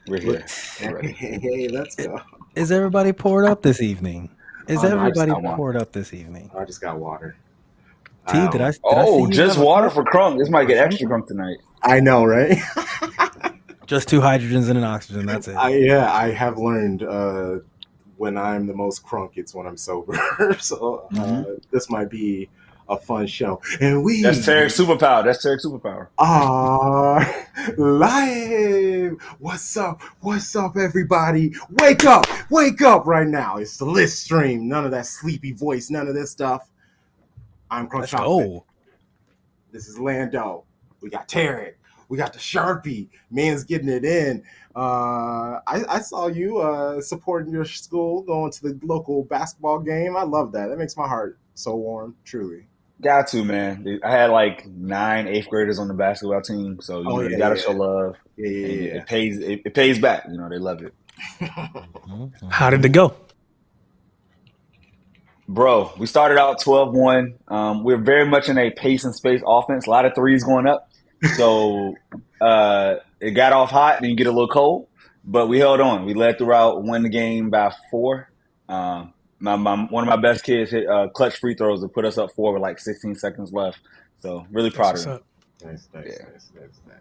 We're here. We're ready. Hey, let's go. Is everybody poured up this evening? Is Oh no, I just everybody got water. poured up this evening? I just got water. T, did I Um, did I see Oh, you just have a water cup for Crunk. This might or get extra something? Crunk tonight. I know, right? Just two hydrogens and an oxygen. That's it. I have learned when I'm the most crunk, it's when I'm sober. So Hmm this might be a fun show, and That's we Tarek's superpower. That's Tarek's superpower. are live. What's up? What's up, everybody? Wake up! Wake up right now! It's the list stream. None of that sleepy voice. None of this stuff. I'm Crunk Let's Chocolate. go. This is Lando. We got Tarek. We got the Sharpie. Man's getting it in. I saw you supporting your school, going to the local basketball game. I love that. That makes my heart so warm, truly. Got to, man. I had like nine eighth graders on the basketball team, so Oh you yeah, got to yeah, show love, yeah, and yeah, it pays. It pays back. They love it, yeah. Mhm, How did it go? bro. We started out 12-1. We're very much in a pace and space offense. A lot of threes going up, so it got off hot, and you get a little cold, but we held on. We led throughout, won the game by four. One of my best kids hit clutch free throws to put us up four with like 16 seconds left. So really That's proud of what's him. up. Nice, nice, Yeah. nice, nice, nice.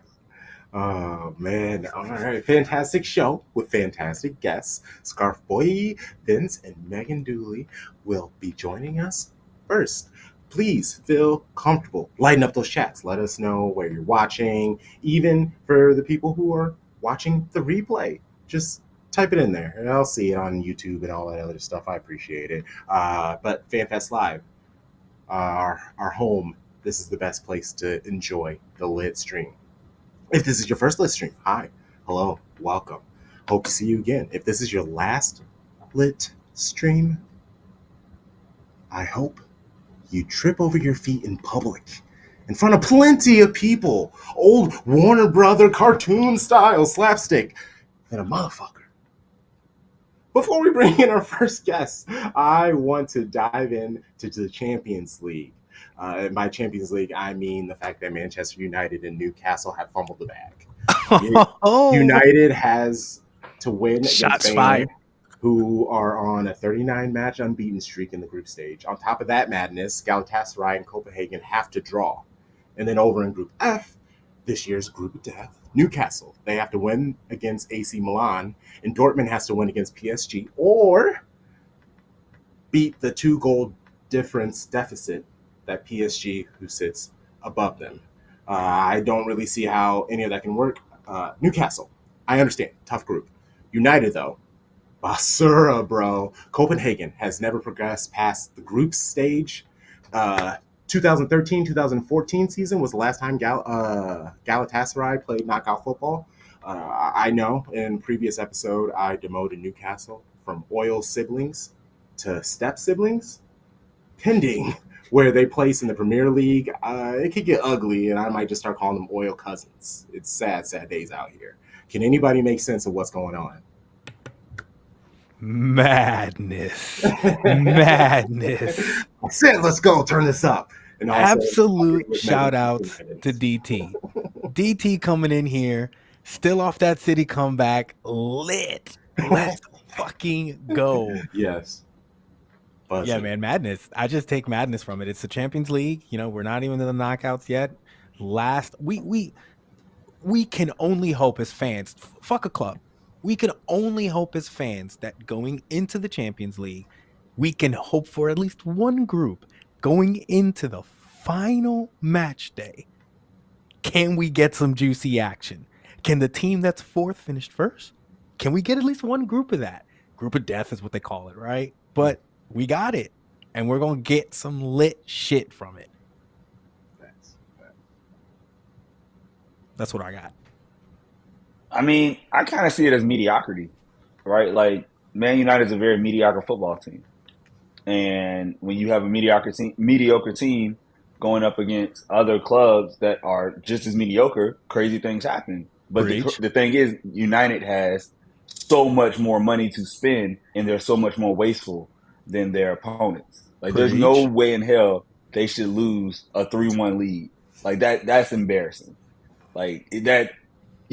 Oh man! All right, fantastic show with fantastic guests. Scarf Boy, Vince, and Megan Dooley will be joining us first. Please feel comfortable. Lighten up those chats. Let us know where you're watching. Even for the people who are watching the replay, just type it in there, and I'll see it on YouTube and all that other stuff. I appreciate it. But FanFest Live, our home. This is the best place to enjoy the lit stream. If this is your first lit stream, hi, hello, welcome. Hope to see you again. If this is your last lit stream, I hope you trip over your feet in public in front of plenty of people. Old Warner Brother cartoon style slapstick and a motherfucker. Before we bring in our first guest, I want to dive in to the Champions League. And by Champions League, I mean the fact that Manchester United and Newcastle have fumbled the bag. Oh, United has to win against Shots Bayern, fired. who are on a 39 match unbeaten streak in the group stage. On top of that madness, Galatasaray and Copenhagen have to draw. And then over in Group F, this year's group of death, Newcastle, they have to win against AC Milan, and Dortmund has to win against PSG or beat the 2 goal difference deficit that PSG, who sits above them. I don't really see how any of that can work. Newcastle, I understand, tough group. United, though, Basura, bro. Copenhagen has never progressed past the group stage. 2013-2014 season was the last time Galatasaray played knockout football. I know in previous episode I demoted Newcastle from oil siblings to step siblings, pending where they place in the Premier League. It could get ugly, and I might just start calling them oil cousins. It's sad, sad days out here. Can anybody make sense of what's going on? madness. Madness. I said, let's go, turn this up. And also, I'm here Absolute with Megan shout outs to Shenanigans. DT. DT coming in here, still off that city comeback, lit. Let's fucking go. Yes, Yeah, buzzing. man, madness. I just take madness from it. It's the Champions League. We're not even in the knockouts yet. Last we can only hope as fans. Fuck a club. We can only hope as fans that going into the Champions League, we can hope for at least one group going into the final match day. Can we get some juicy action? Can the team that's fourth finish first? Can we get at least one group of that? Group of death is what they call it, right? But we got it. And we're going to get some lit shit from it. That's what I got. I mean, I kind of see it as mediocrity, right? Like Man United is a very mediocre football team, and when you have a mediocre team going up against other clubs that are just as mediocre, crazy things happen. But Preach. the thing is, United has so much more money to spend, and they're so much more wasteful than their opponents. Like, there's no Preach. way in hell they should lose a 3-1 lead. Like that's embarrassing. Like that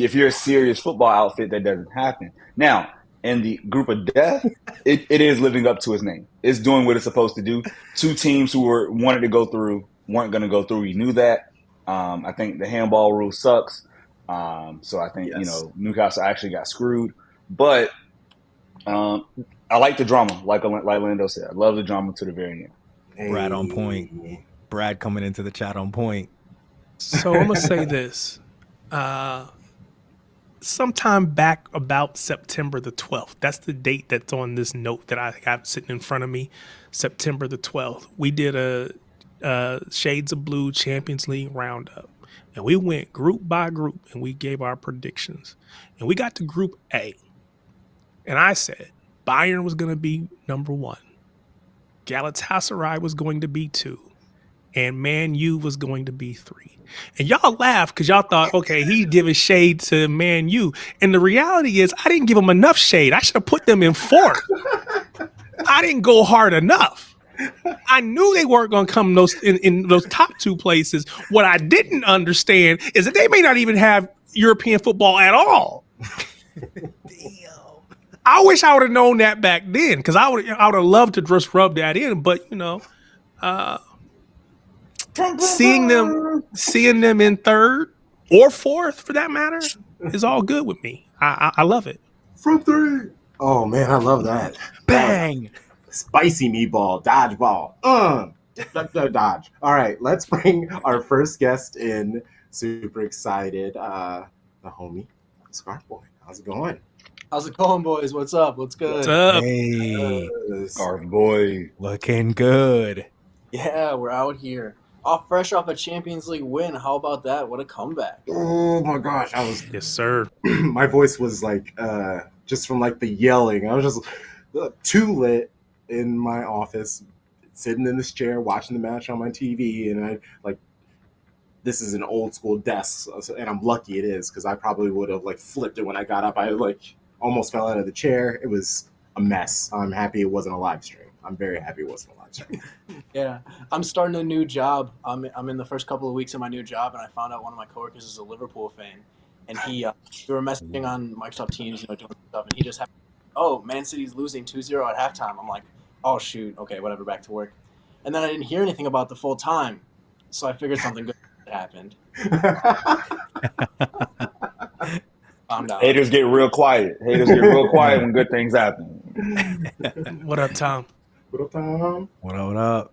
if you're a serious football outfit, that doesn't happen. Now, in the group of death, it is living up to its name. It's doing what it's supposed to do. Two teams who wanted to go through weren't going to go through. We knew that. I think the handball rule sucks. So I think Newcastle actually got screwed. But I like the drama, like Lando said. I love the drama to the very end. Brad on point. Brad coming into the chat on point. So I'm gonna say this. Sometime back about September the 12th. That's the date that's on this note that I have sitting in front of me. September the 12th. We did a Shades of Blue Champions League roundup. And we went group by group and we gave our predictions. And we got to Group A. And I said Bayern was going to be number 1. Galatasaray was going to be 2. And Man U was going to be 3. And y'all laughed because y'all thought, okay, he's giving shade to Man U. And the reality is I didn't give them enough shade. I should have put them in 4th. I didn't go hard enough. I knew they weren't going to come in those top 2 places. What I didn't understand is that they may not even have European football at all. Damn. I wish I would have known that back then because I would have loved to just rub that in. But, seeing them in 3rd or 4th for that matter is all good with me. I love it. From 3. Oh man, I love that. Bang. Spicy meatball, dodgeball. Dodge. All right, let's bring our first guest in. Super excited. The homie, Scarf Boy. How's it going? How's it going, boys? What's up? What's good? What's up? Hey, Scarf Boy. looking good. Yeah, we're out here. Fresh off a Champions League win. How about that? What a comeback. Oh my gosh, Yes, sir. my voice was like just from like the yelling. I was just too lit in my office, sitting in this chair watching the match on my TV, and I like this is an old school desk, and I'm lucky it is because I probably would have like flipped it when I got up. I like almost fell out of the chair. It was a mess. I'm happy it wasn't a live stream. I'm very happy it wasn't a live stream. Yeah, I'm starting a new job. I'm in the first couple of weeks of my new job, and I found out one of my coworkers is a Liverpool fan, and we were messaging on Microsoft Teams, doing stuff, and he just had, Man City's losing 2-0 at halftime. I'm like, oh shoot, okay, whatever, back to work. And then I didn't hear anything about the full time, so I figured something good happened. Found out. Haters get real quiet. Haters get real quiet when good things happen. What up, Tom? What up, Tom? What up?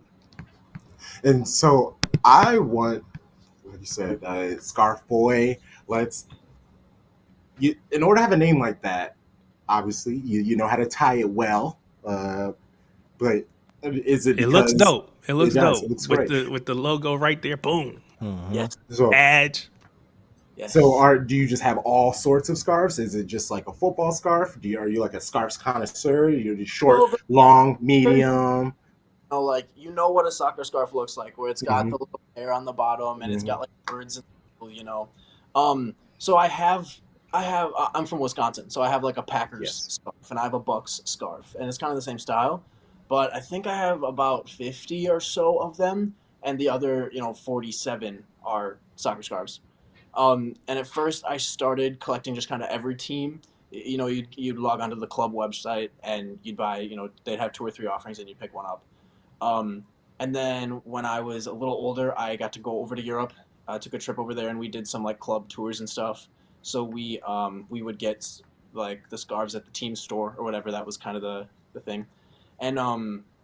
And so I want, like you said, Scarf Boy. In order to have a name like that, obviously you know how to tie it well. But is it? It looks dope. It looks dope. It looks with the logo right there. Boom. Mm-hmm. Yes. So, Badge. Yes. So do you just have all sorts of scarves? Is it just like a football scarf? Are you like a scarves connoisseur? You're short, long, medium? You know what a soccer scarf looks like, where it's got the little hair on the bottom and it's got like birds and So I'm from Wisconsin, so I have like a Packers scarf and I have a Bucks scarf, and it's kind of the same style, but I think I have about 50 or so of them, and the other 47 are soccer scarves. And at first I started collecting just kind of every team. You'd log onto the club website and you'd buy, they'd have 2 or 3 offerings and you'd pick one up. And then when I was a little older, I got to go over to Europe. I took a trip over there and we did some like club tours and stuff. So we would get like the scarves at the team store or whatever. That was kind of the thing. And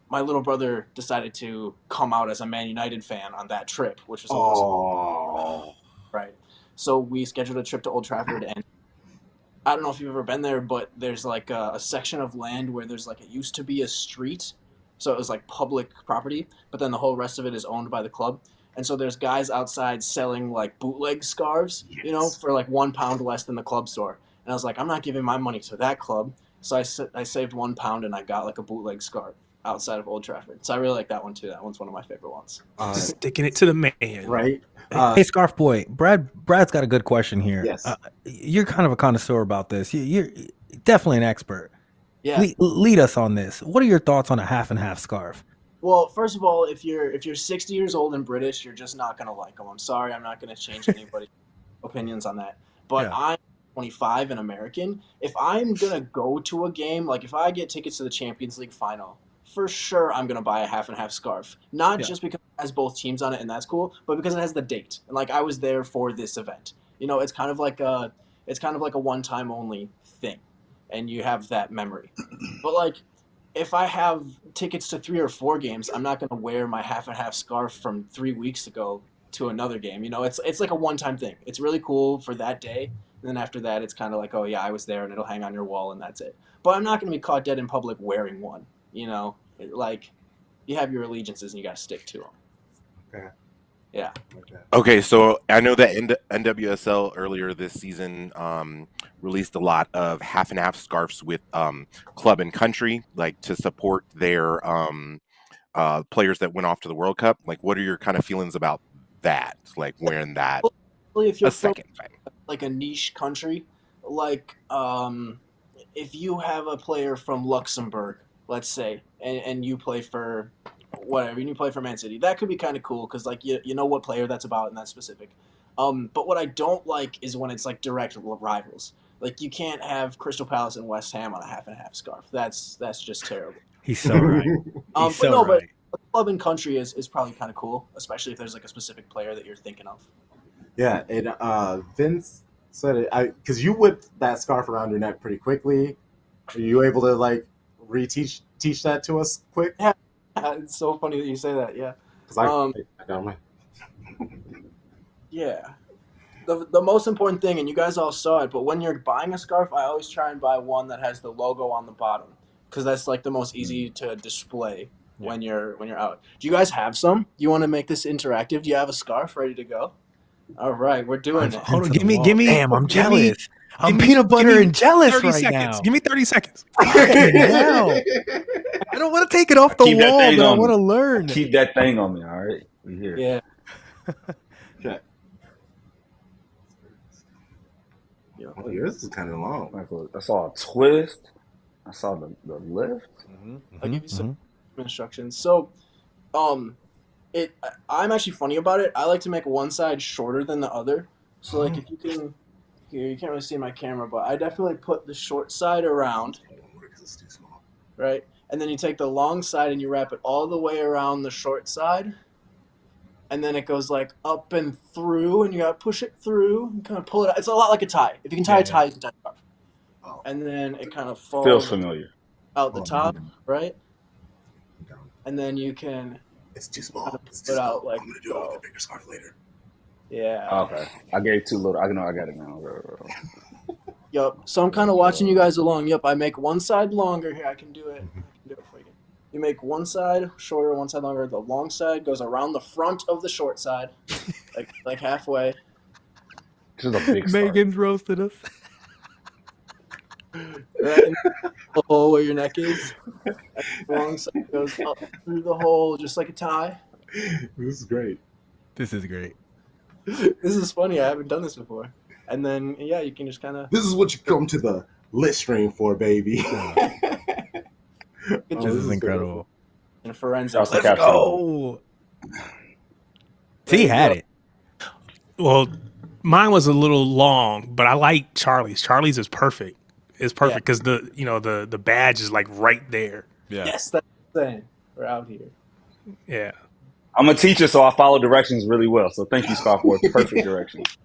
my little brother decided to come out as a Man United fan on that trip, which was awesome. Right. So we scheduled a trip to Old Trafford, and I don't know if you've ever been there, but there's like a section of land where there's like, it used to be a street. So it was like public property, but then the whole rest of it is owned by the club. And so there's guys outside selling like bootleg scarves, for like £1 less than the club store. And I was like, I'm not giving my money to that club. So I saved £1 and I got like a bootleg scarf outside of Old Trafford. So I really like that one too. That one's one of my favorite ones. Sticking it to the man. Right. Hey, Scarf Boy, Brad's got a good question here. Yes. You're kind of a connoisseur about this. You're definitely an expert. Yeah. Lead us on this. What are your thoughts on a half and half scarf? Well, first of all, if you're 60 years old and British, you're just not gonna like them. I'm sorry, I'm not gonna change anybody's opinions on that. But 25 in American. If I'm going to go to a game, like if I get tickets to the Champions League final, for sure I'm going to buy a half and half scarf. Not just because it has both teams on it and that's cool, but because it has the date. And like I was there for this event. You know, it's kind of like a one-time only thing, and you have that memory. But like if I have tickets to 3 or 4 games, I'm not going to wear my half and half scarf from 3 weeks ago to another game. You know, it's like a one-time thing. It's really cool for that day. And then after that, it's kind of like, oh yeah, I was there, and it'll hang on your wall, and that's it. But I'm not going to be caught dead in public wearing one. You know, like you have your allegiances, and you got to stick to them. Okay. Yeah. Okay, so I know that NWSL earlier this season released a lot of half and half scarves with club and country, like to support their players that went off to the World Cup. Like, what are your kind of feelings about that? Like wearing that If you're a second time? like a niche country, like if you have a player from Luxembourg, let's say, and you play for whatever, and you play for Man City, that could be kind of cool because like you know what player that's about and that's specific. But what I don't like is when it's like direct rivals. Like you can't have Crystal Palace and West Ham on a half and half scarf. That's just terrible. He's so right. He's so right. But club and country is probably kind of cool, especially if there's like a specific player that you're thinking of. Yeah, and Vince said it because you whipped that scarf around your neck pretty quickly. Are you able to like teach that to us quick? Yeah, it's so funny that you say that. Yeah, because I got my. Yeah, the most important thing, and you guys all saw it, but when you're buying a scarf, I always try and buy one that has the logo on the bottom because that's like the most easy to display when you're out. Do you guys have some? Do you want to make this interactive? Do you have a scarf ready to go? All right, we're doing it. Hold on, give me. Damn, I'm jealous. I'm peanut butter and jealous 30 right seconds. now. Give me 30 seconds. Hell. I don't want to take it off the Keep that wall, thing but I on want to me. learn. Keep that thing on me, all right? We here. Yeah. Okay. Oh, yours is kind of long. I saw a twist. I saw the lift. I'll give you some instructions. So, I'm actually funny about it. I like to make one side shorter than the other. So, like, if you can, here, you can't really see my camera, but I definitely put the short side around, right? And then you take the long side and you wrap it all the way around the short side. And then it goes like up and through, and you gotta push it through and kind of pull it out. It's a lot like a tie. If you can tie a tie, you can tie a scarf. Oh. And then it kind of falls Feels familiar. out the top, right? And then you can. It's too small. It's Put too small. out, like, I'm gonna do it with a bigger scarf later. Yeah. Okay. I gave too little. I know I got it now. Yup. So I'm kind of watching you guys along. Yup. I make one side longer here. I can do it. For you. You make one side shorter, one side longer. The long side goes around the front of the short side, like halfway. This is a big scarf. Megan's roasted us. Right in the hole where your neck is. And the long side goes up through the hole, just like a tie. This is great. This is great. This is funny. I haven't done this before. And then, yeah, you can just kind of. This is what you come to the lit stream for, baby. This is incredible. And forensics. Let's go. T had it. Well, mine was a little long, but I like Charlie's. Charlie's is perfect. It's perfect because the badge is like right there. Yeah. Yes, that's the thing. We're out here. Yeah. I'm a teacher, so I follow directions really well. So thank you, Scott, for perfect directions.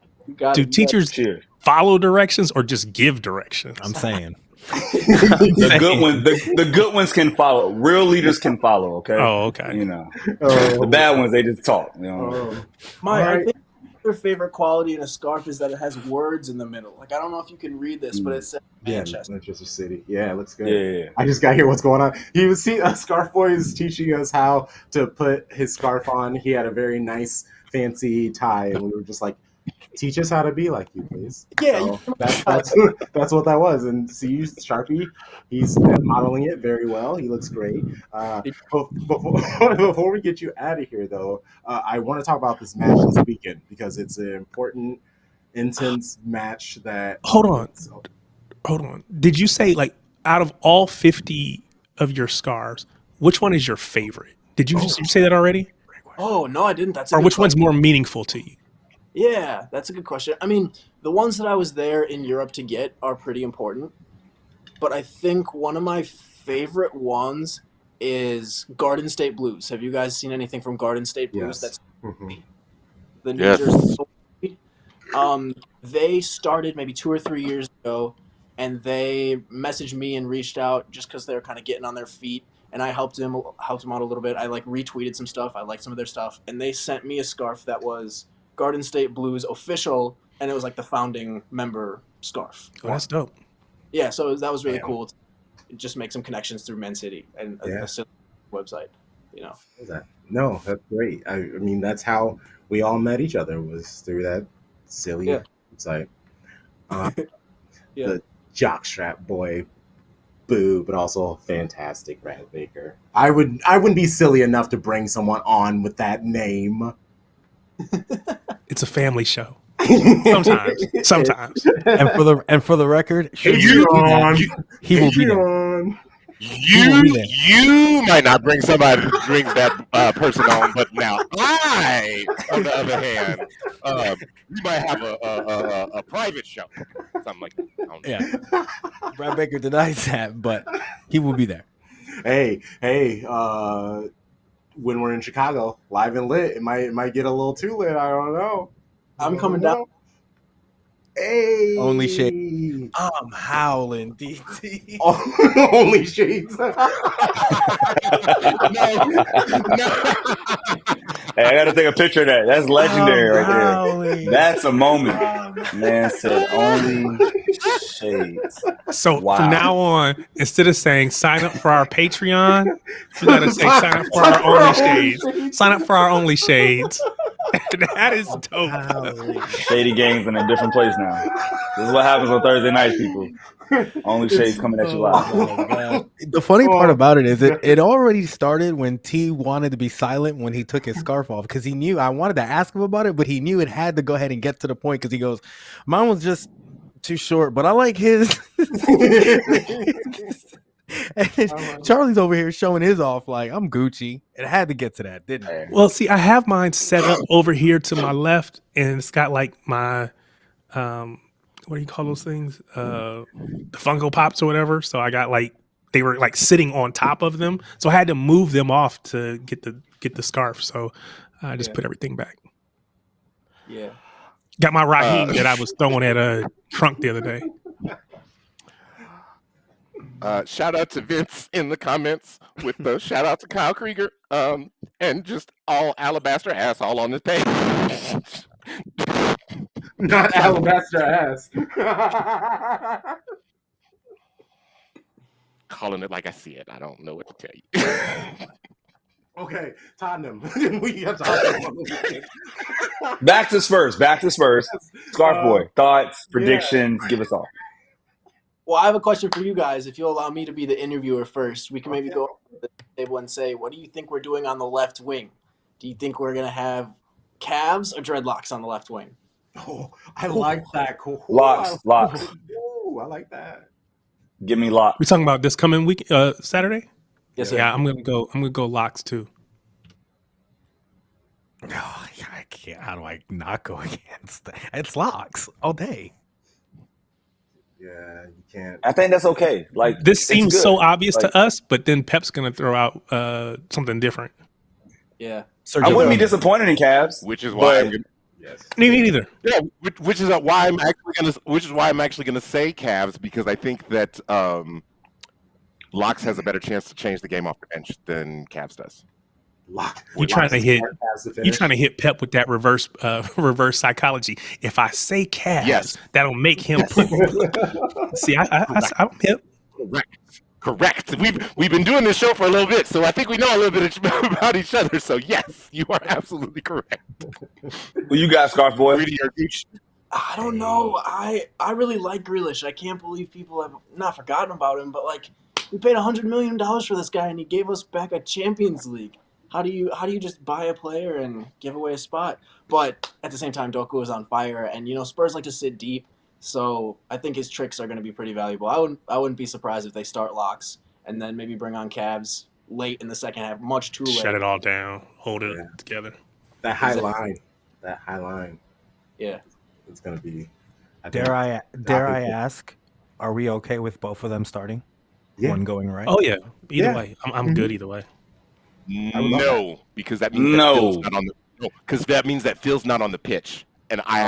Do teachers follow directions or just give directions? I'm saying. The good ones can follow. Real leaders can follow. Okay. Oh, okay. You know, the bad ones they just talk. You know. I think your favorite quality in a scarf is that it has words in the middle. Like I don't know if you can read this, but it says Manchester City. Yeah, it looks good. Yeah. I just got here. What's going on? He was Scarf Boy is teaching us how to put his scarf on. He had a very nice, fancy tie, and we were just like, teach us how to be like you, please. Yeah, so that's what that was. And see, Sharpie, he's modeling it very well. He looks great. Before we get you out of here, though, I want to talk about this match this weekend because it's an important, intense match. Hold on. Did you say like out of all 50 of your scarves, which one is your favorite? Did you say that already? Oh no, I didn't. That's or which one's more meaningful to you? Yeah, that's a good question. I mean, the ones that I was there in Europe to get are pretty important, but I think one of my favorite ones is Garden State Blues. Have you guys seen anything from Garden State Blues? Yes. That's Mhm. the New Yes. Jersey. They started maybe 2 or 3 years ago, and they messaged me and reached out just because they're kind of getting on their feet, and I helped them out a little bit. I like retweeted some stuff. I liked some of their stuff, and they sent me a scarf that was Garden State Blues official, and it was like the founding member scarf. Oh, that's dope. Yeah, so that was really Damn. cool. To just make some connections through Men City and Yeah. a silly website. What was that? No, that's great. I mean, that's how we all met each other, was through that silly Yeah. website. Uh, Yeah. The jockstrap boy, boo, but also fantastic Brad Baker. I wouldn't be silly enough to bring someone on with that name. It's a family show. Sometimes. And for the record, Patreon. he will be there. Patreon. You might not bring somebody who brings that person on, but now I, on the other hand, we might have a private show, something like that. I don't know. Yeah, Brad Baker denies that, but he will be there. Hey, when we're in Chicago, live and lit, it might get a little too lit. I don't know. I'm coming down. Hey, Only shade. I'm howling, DT. Only shades. No. Hey, I gotta take a picture of that. That's legendary right there. Howling. That's a moment. Man said only shades. So Wow. from now on, instead of saying sign up for our Patreon, you gotta say sign up for our only shades. Sign up for our only shades. That is dope. Howling. Shady Games in a different place now. This is what happens on Thursday nights, people. Only shades coming at you live. Oh, God. The funny part about it is it already started when T wanted to be silent when he took his scarf off, because he knew I wanted to ask him about it, but he knew it had to go ahead and get to the point, because he goes, mine was just too short, but I like his. And Charlie's over here showing his off like I'm Gucci. It had to get to that, didn't it? Well, see, I have mine set up over here to my left, and it's got like my what do you call those things? The Funko Pops or whatever. So I got like they were like sitting on top of them. So I had to move them off to get the scarf. So I just put everything back. Yeah. Got my Raheem that I was throwing at a trunk the other day. Shout out to Vince in the comments with the shout out to Kyle Krieger and just all alabaster ass all on this page. Not alabaster ass. Calling it like I see it. I don't know what to tell you. Okay, Tottenham. We have to Back to Spurs. Scarf Boy. Thoughts, predictions, give us all. Well, I have a question for you guys. If you'll allow me to be the interviewer first, we can maybe go to the table and say, what do you think we're doing on the left wing? Do you think we're going to have calves or dreadlocks on the left wing? Oh, I like that. Cool. Locks. Ooh, I like that. Give me locks. We're talking about this coming week, Saturday. Yes, sir. Yeah, I'm gonna go locks too. Oh, I can't. How do I not go against that? It's locks all day. Yeah, you can't. I think that's okay. Like This it's seems good. so obvious Like, to us, but then Pep's gonna throw out something different. Yeah. I wouldn't be disappointed in Cavs, Which is why but Yes. Me neither. yeah, which is why I'm actually gonna say Cavs, because I think that Locks has a better chance to change the game off the bench than Cavs does. You're trying to hit Pep with that reverse psychology. If I say Cavs, Yes. that'll make him put. See, I'm hip. Correct. We've been doing this show for a little bit, so I think we know a little bit about each other. So yes, you are absolutely correct. who you got, Scarf Boy? Greedy or Gooch? I don't know. I really like Grealish. I can't believe people have not forgotten about him, but like we paid $100 million for this guy and he gave us back a Champions League. How do you just buy a player and give away a spot? But at the same time, Doku is on fire, and Spurs like to sit deep, so I think his tricks are going to be pretty valuable. I wouldn't be surprised if they start Locks and then maybe bring on Cavs late in the second half, much too late. Shut it all down. Hold it together. That high line. Yeah. It's going to be. Dare I ask, are we okay with both of them starting? Yeah. One going right? Oh yeah. Either Yeah. way, I'm good either way. I would love No, because that means that Phil's not on the because that means that Phil's not on the pitch, and I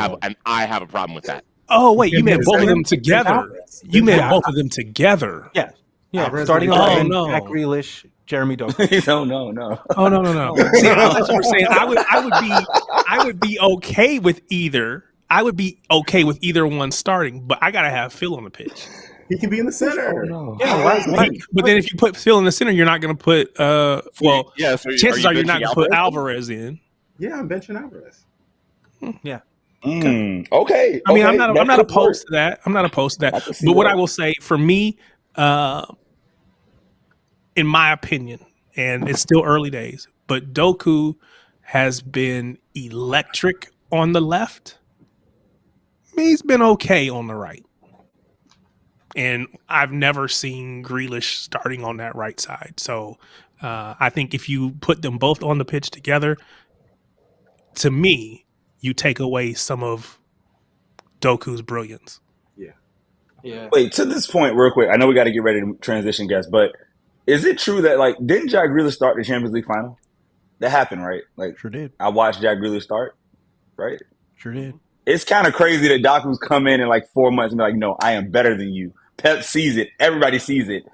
have a problem with that. Oh wait, you meant Vince both of them Vince together. Alvarez. You Vince meant Alvarez. both of them together. Yeah. Yeah. Alvarez Starting will be 11, starting. Jack Oh, no. Grealish, Jeremy Doku. No. Oh no. See, I thought you were saying I would be okay with either. I would be okay with either one starting, but I gotta have Phil on the pitch. He can be in the center. no. Yeah, But then if you put Phil in the center, you're not gonna put So chances are you're not benching gonna put Alvarez? Alvarez in. Yeah, I'm benching Alvarez. Yeah. Okay. I mean, I'm that not could opposed work. to that. I'm not opposed to I that. can see But what that. I will say, for me, in my opinion, and it's still early days, but Doku has been electric on the left. He's been okay on the right. And I've never seen Grealish starting on that right side. So I think if you put them both on the pitch together, to me, you take away some of Doku's brilliance. Yeah. Wait, to this point, real quick. I know we got to get ready to transition, guys, but is it true that didn't Jack Grealish start the Champions League final? That happened, right? Sure did. I watched Jack Grealish start, right? Sure did. It's kind of crazy that Doku's come in 4 months and be like, "No, I am better than you." Pep sees it, everybody sees it,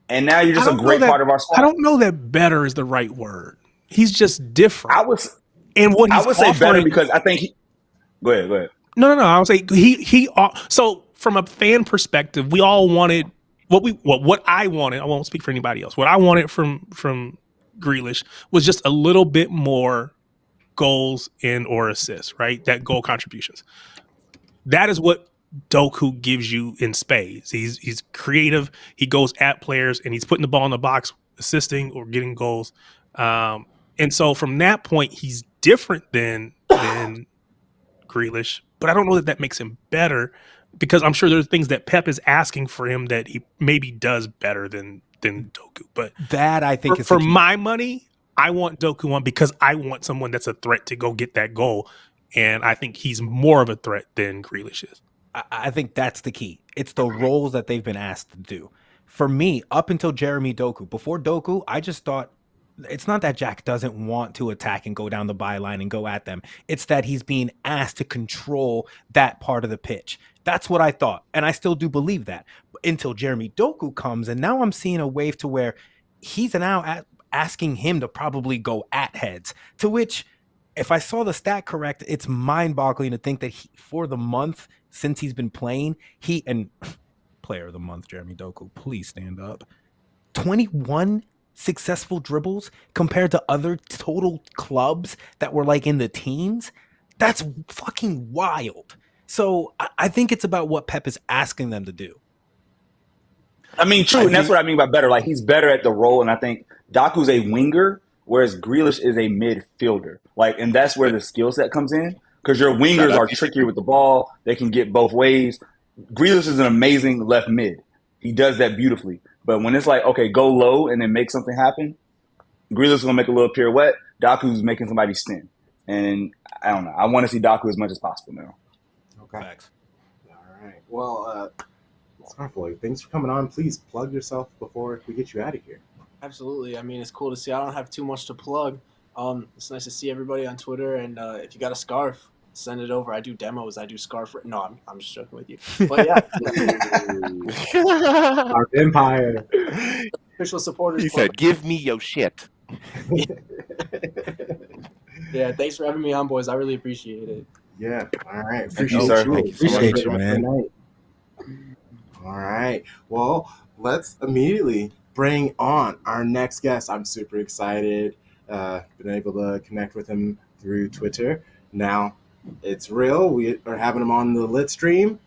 and now you're just a great part of our squad. I don't know that better is the right word. He's just different. I would say better because I think he. Go ahead. No. I would say he. So from a fan perspective, we all wanted what I wanted. I won't speak for anybody else. What I wanted from Grealish was just a little bit more goals and or assists, right? That goal contributions. That is what Doku gives you in spades. He's creative. He goes at players and he's putting the ball in the box, assisting or getting goals. And so from that point, he's different than Grealish. But I don't know that makes him better because I'm sure there's things that Pep is asking for him that he maybe does better than Doku. But that I think is for my money, I want Doku on because I want someone that's a threat to go get that goal. And I think he's more of a threat than Grealish is. I think that's the key. It's the roles that they've been asked to do. For me, up until Jeremy Doku, before Doku, I just thought it's not that Jack doesn't want to attack and go down the byline and go at them. It's that he's being asked to control that part of the pitch. That's what I thought. And I still do believe that until Jeremy Doku comes. And now I'm seeing a wave to where he's now asking him to probably go at heads, to which if I saw the stat correct, it's mind-boggling to think that for the month since he's been playing, and player of the month, Jeremy Doku, please stand up, 21 successful dribbles compared to other total clubs that were in the teens. That's fucking wild. So I think it's about what Pep is asking them to do. I mean, true, and that's what I mean by better. He's better at the role, and I think Doku's a winger, whereas Grealish is a midfielder. And that's where the skill set comes in, because your wingers are trickier with the ball. They can get both ways. Grealish is an amazing left mid. He does that beautifully. But when it's okay, go low and then make something happen, Grealish is going to make a little pirouette. Doku's making somebody spin. And I don't know. I want to see Doku as much as possible now. Okay. Facts. All right. Well, Scarfboy, thanks for coming on. Please plug yourself before we get you out of here. Absolutely. I mean, it's cool to see. I don't have too much to plug. It's nice to see everybody on Twitter. And if you got a scarf, send it over. I do demos. I do scarf. No, I'm just joking with you. But yeah. Our Empire. Official supporters. He said, "Give me your shit." Yeah, thanks for having me on, boys. I really appreciate it. Yeah. All right. Thank you, sir. Appreciate you, man. All right. Well, let's immediately bring on our next guest. I'm super excited. Been able to connect with him through Twitter. Now it's real. We are having him on the lit stream.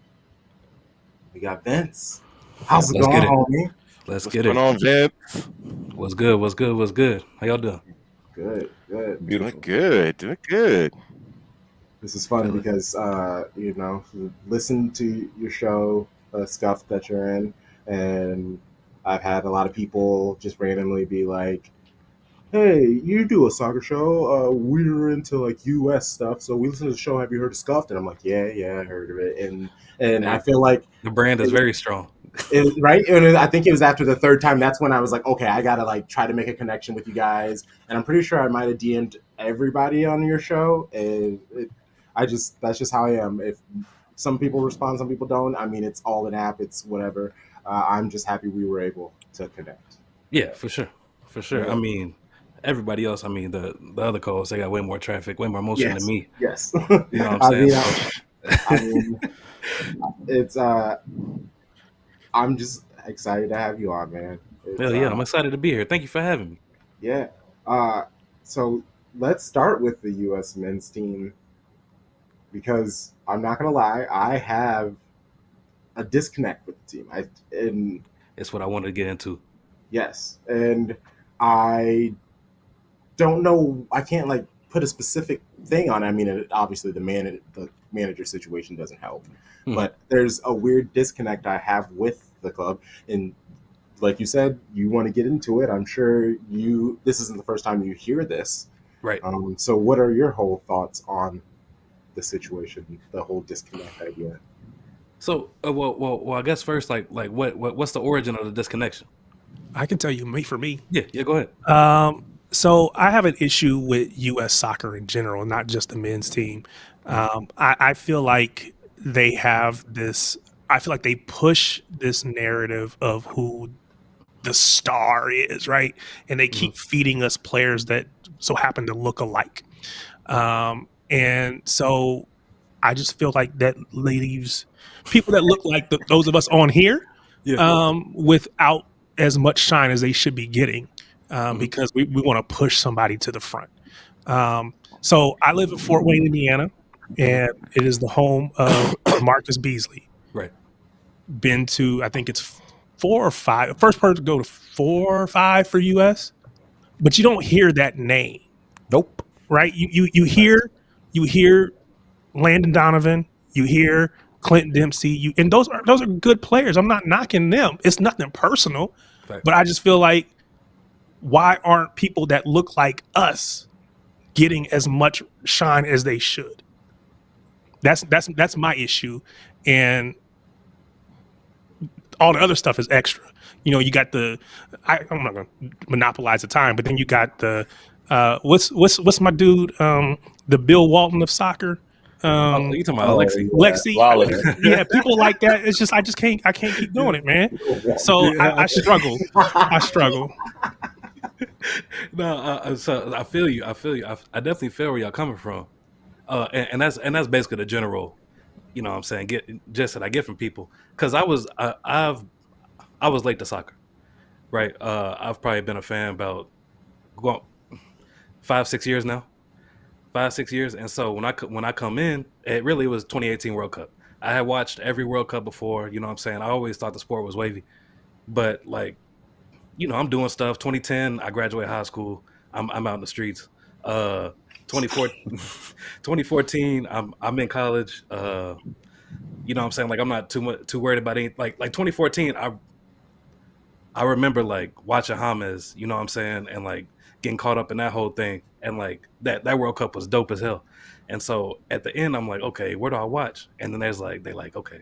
We got Vince. How's it going, homie? Let's What's get going it. on, Vince? What's good? How y'all doing? Good. Beautiful. Doing good. This is fun because, listen to your show, Scuffed, that you're in, and I've had a lot of people just randomly be like, hey, you do a soccer show. We're into like U.S. stuff, so we listen to the show. Have you heard of Scuffed? And I'm like, yeah, I heard of it. And I Hey, feel like the brand is very strong. right. And I think it was after the third time. That's when I was like, okay, I gotta like try to make a connection with you guys. And I'm pretty sure I might have DM'd everybody on your show. And that's just how I am. If some people respond, some people don't. I mean, it's all an app. It's whatever. I'm just happy we were able to connect. Yeah, for sure, for sure. Yeah. I mean, everybody else. I mean, the other calls, they got way more traffic, way more motion than Yes. me. Yes. You know what I'm saying? I mean, it's I'm just excited to have you on, man. It's Hell yeah, I'm excited to be here. Thank you for having me. yeah. So let's start with the U.S. men's team because I'm not gonna lie, I have a disconnect with the team. And It's what I wanted to get into. yes, and I don't know. I can't like put a specific thing on it. I mean, obviously the manager situation doesn't help, but there's a weird disconnect I have with the club. And like you said, you want to get into it. I'm sure this isn't the first time you hear this. Right. So what are your whole thoughts on the situation, the whole disconnect idea? So, well, I guess first, what's the origin of the disconnection? I can tell you, for me. Yeah, go ahead. So I have an issue with U.S. soccer in general, not just the men's team. I feel like they have this. I feel like they push this narrative of who the star is, right? And they keep feeding us players that so happen to look alike. And so I just feel like that leaves people that look like those of us on here without as much shine as they should be getting because we want to push somebody to the front. So I live in Fort Wayne, Indiana, and it is the home of Marcus Beasley. Right. Been to, I think it's 4 or 5. First person to go to 4 or 5 for US, but you don't hear that name. Nope. Right? You hear Landon Donovan, you hear Clint Dempsey, and those are good players. I'm not knocking them. It's nothing personal, but I just feel like why aren't people that look like us getting as much shine as they should? That's my issue, and all the other stuff is extra. You know, you got I'm not gonna monopolize the time, but then you got the what's my dude, the Bill Walton of soccer. You talking about Lexi? Lexi, Wallace. yeah, people like that. It's just I can't keep doing it, man. So I struggle. I struggle. No, so I feel you. I definitely feel where y'all coming from, and that's basically the general, you know what I'm saying, that I get from people because I was late to soccer, right? I've probably been a fan about 5-6 years now. 5-6 years, and so when I come in, it really was 2018 World Cup. I had watched every World Cup before, you know what I'm saying. I always thought the sport was wavy, but like, you know, I'm doing stuff. 2010, I graduated high school. I'm out in the streets. 2014, I'm in college. You know what I'm saying? Like, I'm not too worried about anything. Like 2014, I remember like watching James, you know what I'm saying, and like getting caught up in that whole thing, and like that World Cup was dope as hell. And so at the end, I'm like, okay, where do I watch? And then okay.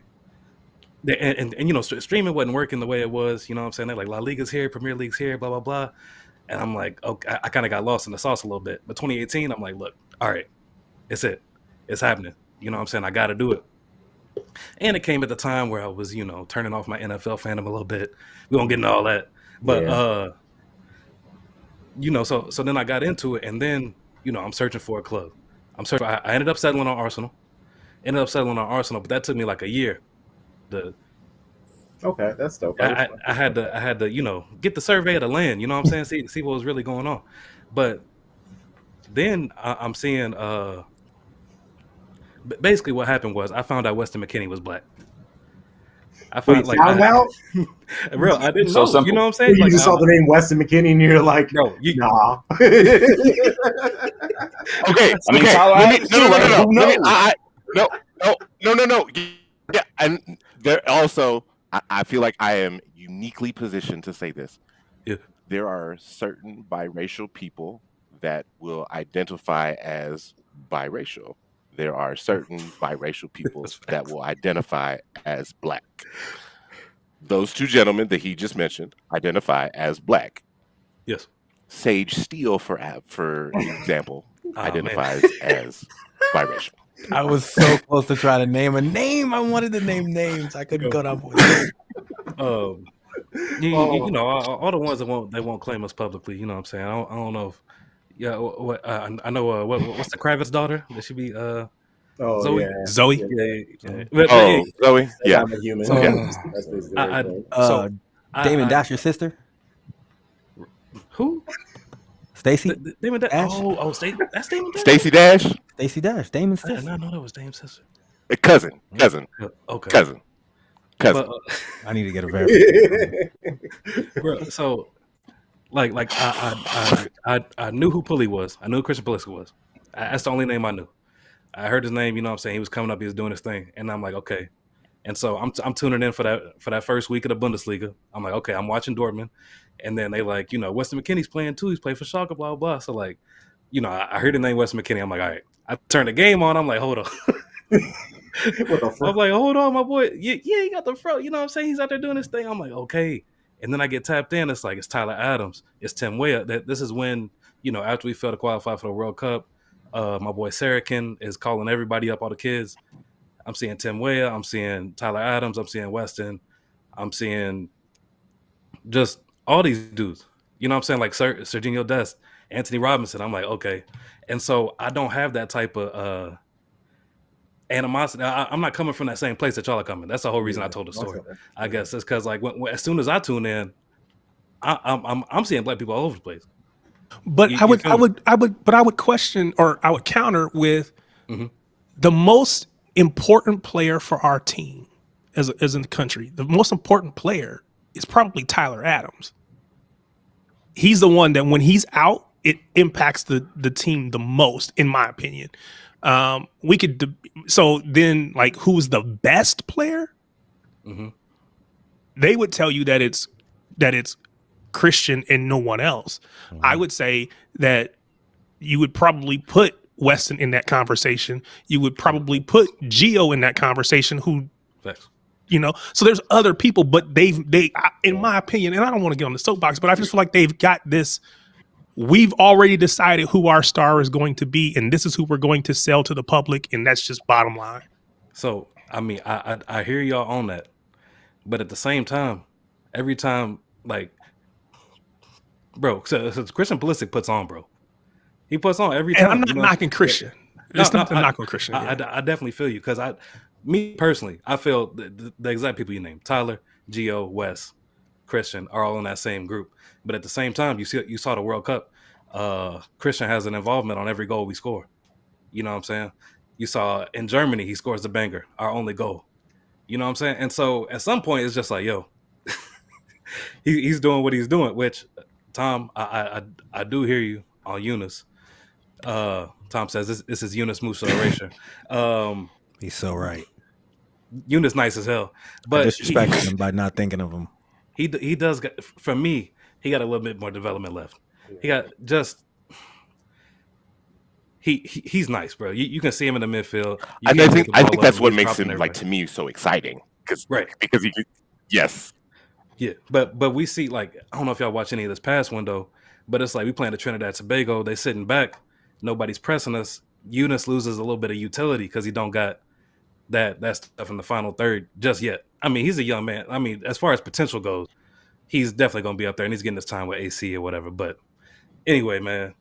And you know, streaming wasn't working the way it was, you know what I'm saying? They're like, La Liga's here, Premier League's here, blah, blah, blah. And I'm like, okay, I kind of got lost in the sauce a little bit. But 2018, I'm like, look, all right, it's happening. You know what I'm saying? I got to do it. And it came at the time where I was, you know, turning off my NFL fandom a little bit. We won't get into all that. But, you know, so then I got into it. And then, you know, I'm searching for a club. I ended up settling on Arsenal. But that took me like a year. Okay, that's dope. I had to, you know, get the survey of the land, you know what I'm saying? See what was really going on. But then I'm seeing basically what happened was I found out Weston McKennie was black. I found found out? Real, I didn't So know. simple. You know what I'm saying? You just saw the name Weston McKennie and you're like, no, nah. Okay. I mean, okay. Tyler Let me, Adams too, like, who knows? no. Yeah, and there also, I feel like I am uniquely positioned to say this. Yeah. there are certain biracial people that will identify as biracial. There are certain biracial people That's that facts. will identify as black. Those two gentlemen that he just mentioned identify as black. Yes. Sage Steele, for example, Oh man. identifies as biracial. I was so close to try to name a name. I wanted to name names. I couldn't go down for it. You know, all the ones that won't claim us publicly. You know what I'm saying? I don't know if what I know what's the Kravitz daughter that should be Zoe. yeah. Zoe. Yeah. But Oh, Zoe, yeah. I'm a human. So Yeah. That's basically I, what I so Damon, I that's your sister, who Stacy Damon Dash? Dash. That's Damon Dash. Stacey Dash, Stacy Dash, Damon's I did sister. not know that was Damon's sister. cousin, Okay, cousin. but I need to get a verification. bro, so like I knew who Pulley was. I knew who Christian Pulisic was. That's the only name I knew. I heard his name. You know what I'm saying? He was coming up. He was doing his thing, and I'm like, okay. And so I'm tuning in for that first week of the Bundesliga. I'm like, okay, I'm watching Dortmund, and then they like, you know, Weston McKennie's playing too. He's playing for Schalke, blah blah. So like, you know, I heard the name Weston McKennie. I'm like, all right. I turned the game on. I'm like, hold on. What the fuck? I'm like, hold on, my boy. Yeah, he got the fro. You know what I'm saying? He's out there doing his thing. I'm like, okay. And then I get tapped in. It's like, it's Tyler Adams. It's Tim Weah. This is when, you know, after we failed to qualify for the World Cup, my boy Sarakin is calling everybody up, all the kids. I'm seeing Tim Weah. I'm seeing Tyler Adams. I'm seeing Weston. I'm seeing just all these dudes. You know what I'm saying? Like Serginho Dest, Anthony Robinson. I'm like, okay. And so I don't have that type of animosity. I'm not coming from that same place that y'all are coming. That's the whole reason I told the story. I guess it's because like as soon as I tune in, I'm seeing black people all over the place. But You I would feel me? question, or I would counter with Mhm. the most important player for our team as in the country. The most important player is probably Tyler Adams. He's the one that when he's out, it impacts the team the most, in my opinion. We could so then like who's the best player? Mhm. They would tell you that it's Christian and no one else. I would say that you would probably put Weston in that conversation. You would probably put Gio in that conversation. Who, Facts. you know, so there's other people, but in my opinion, and I don't want to get on the soapbox, but I just feel like they've got this. We've already decided who our star is going to be, and this is who we're going to sell to the public, and that's just bottom line. So I mean, I hear y'all on that, but at the same time, every time like, bro, so Christian Pulisic puts on, bro. He puts on every time. And I'm not you know? knocking Christian. It's not I, knocking Christian. I definitely feel you because me personally, I feel the exact people you named, Tyler, Gio, Wes, Christian, are all in that same group. But at the same time, you saw the World Cup. Christian has an involvement on every goal we score. You know what I'm saying? You saw in Germany, he scores the banger, our only goal. You know what I'm saying? And so at some point, it's just like, yo, he's doing what he's doing. Which, Tom, I do hear you on Eunice. Tom says this is Eunice Musa erasure. He's so right. Eunice nice as hell, I but disrespected him by not thinking of him. he does get, for me, he got a little bit more development left. He got just he's nice, bro. You can see him in the midfield. You I can't think take the ball that's up, what he's makes dropping him like everybody. to me so exciting Right. because he yes. Yeah, but we see like I don't know if y'all watch any of this pass window, but it's like we playing the Trinidad Tobago. They sitting back, nobody's pressing us. Eunice loses a little bit of utility because he don't got that stuff in the final third just yet. I mean, he's a young man. I mean, as far as potential goes, he's definitely gonna be up there, and he's getting his time with AC or whatever. But anyway, man,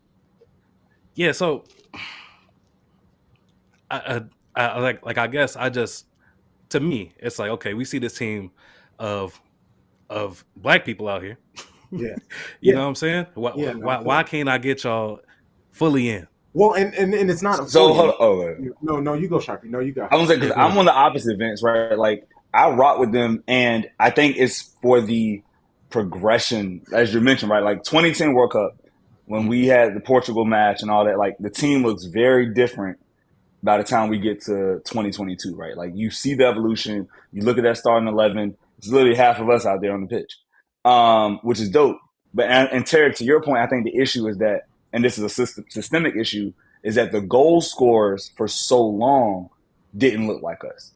yeah. So I like I guess I just to me it's like okay, we see this team of black people out here. Yeah. You know what I'm saying? Why can't I get y'all fully in? Well, and it's not. So hold on. No, you go, Sharpie. No, you go. I was like, because Yeah, I'm on the opposite Vince, right? Like I rock with them, and I think it's for the progression, as you mentioned, right? Like 2010 World Cup, when we had the Portugal match and all that, like the team looks very different by the time we get to 2022, right? Like you see the evolution. You look at that starting 11. It's literally half of us out there on the pitch, which is dope. But and Tarek, to your point, I think the issue is that, and this is a systemic issue, is that the goal scorers for so long didn't look like us.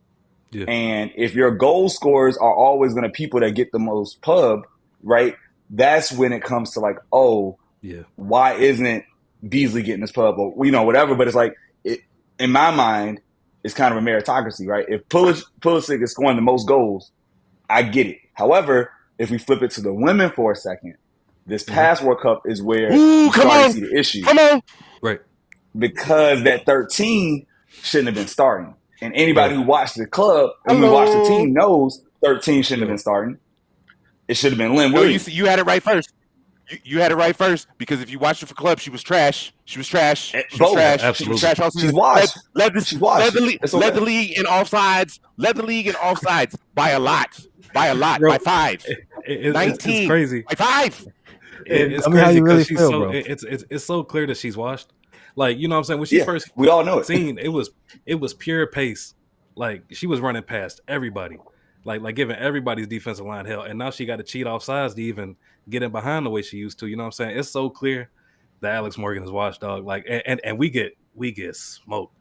Yeah. And if your goal scorers are always going to people that get the most pub, right? That's when it comes to like, oh, Yeah. why isn't Beasley getting this pub or whatever? But it's like, in my mind, it's kind of a meritocracy, right? If Pulisic is scoring the most goals, I get it. However, if we flip it to the women for a second, this past World Cup is where you start to see the issue. Come on. Right. Because that 13 shouldn't have been starting. And anybody who watched the club and who watched the team knows 13 shouldn't have been starting. It should have been Lynn Williams. You had it right first. You had it right first, because if you watched her for club, she was trash. She was trash. She was trash. Absolutely. She was trash all season. She's washed. Led the league in offsides. Led the league in offsides by a lot. Bro, By 5. 19. It's crazy. By 5. It's I mean, how crazy you really because she's feel, so bro? it's so clear that she's washed. Like, you know what I'm saying? When she first we all know it. seen, it was pure pace. Like, she was running past everybody. Like giving everybody's defensive line hell. And now she got to cheat off sides to even get in behind the way she used to. You know what I'm saying? It's so clear that Alex Morgan is washed, dog. Like, and we get smoked.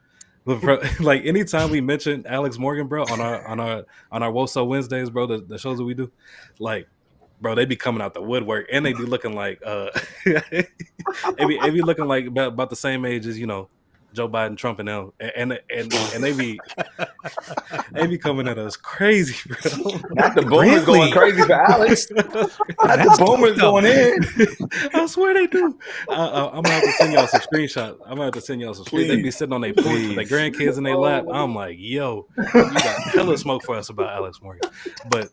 Like, anytime we mention Alex Morgan, bro, on our Woso Wednesdays, bro, the shows that we do, like, bro, they be coming out the woodwork, and they be looking like they be looking like about the same age as, you know, Joe Biden, Trump, and them, and they be coming at us crazy, bro. Not the boomers going crazy for Alex. Not the boomers going in. I swear they do. I'm gonna have to send y'all some screenshots. They be sitting on their porch with their grandkids in their lap. I'm like, yo, you got hella smoke for us about Alex Morgan. But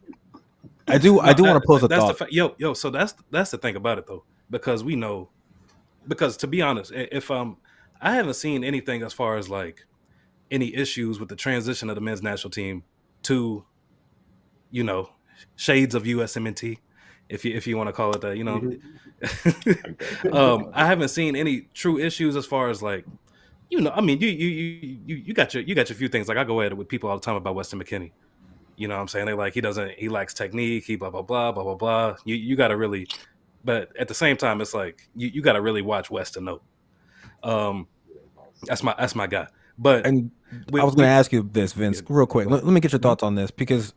I do want to pose a thought. Yo, so that's the thing about it though, because we know, because to be honest, if I haven't seen anything as far as like any issues with the transition of the men's national team to, you know, shades of USMNT, if you want to call it that, you know. I haven't seen any true issues as far as like, you know, I mean, you got your few things. Like, I go at it with people all the time about Weston McKennie. You know what I'm saying? They like, he lacks technique, he blah blah blah blah blah blah. You got to really, but at the same time, it's like you got to really watch West to know. That's my guy. But And I was going to ask you this, Vince, real quick. Let me get your thoughts on this, because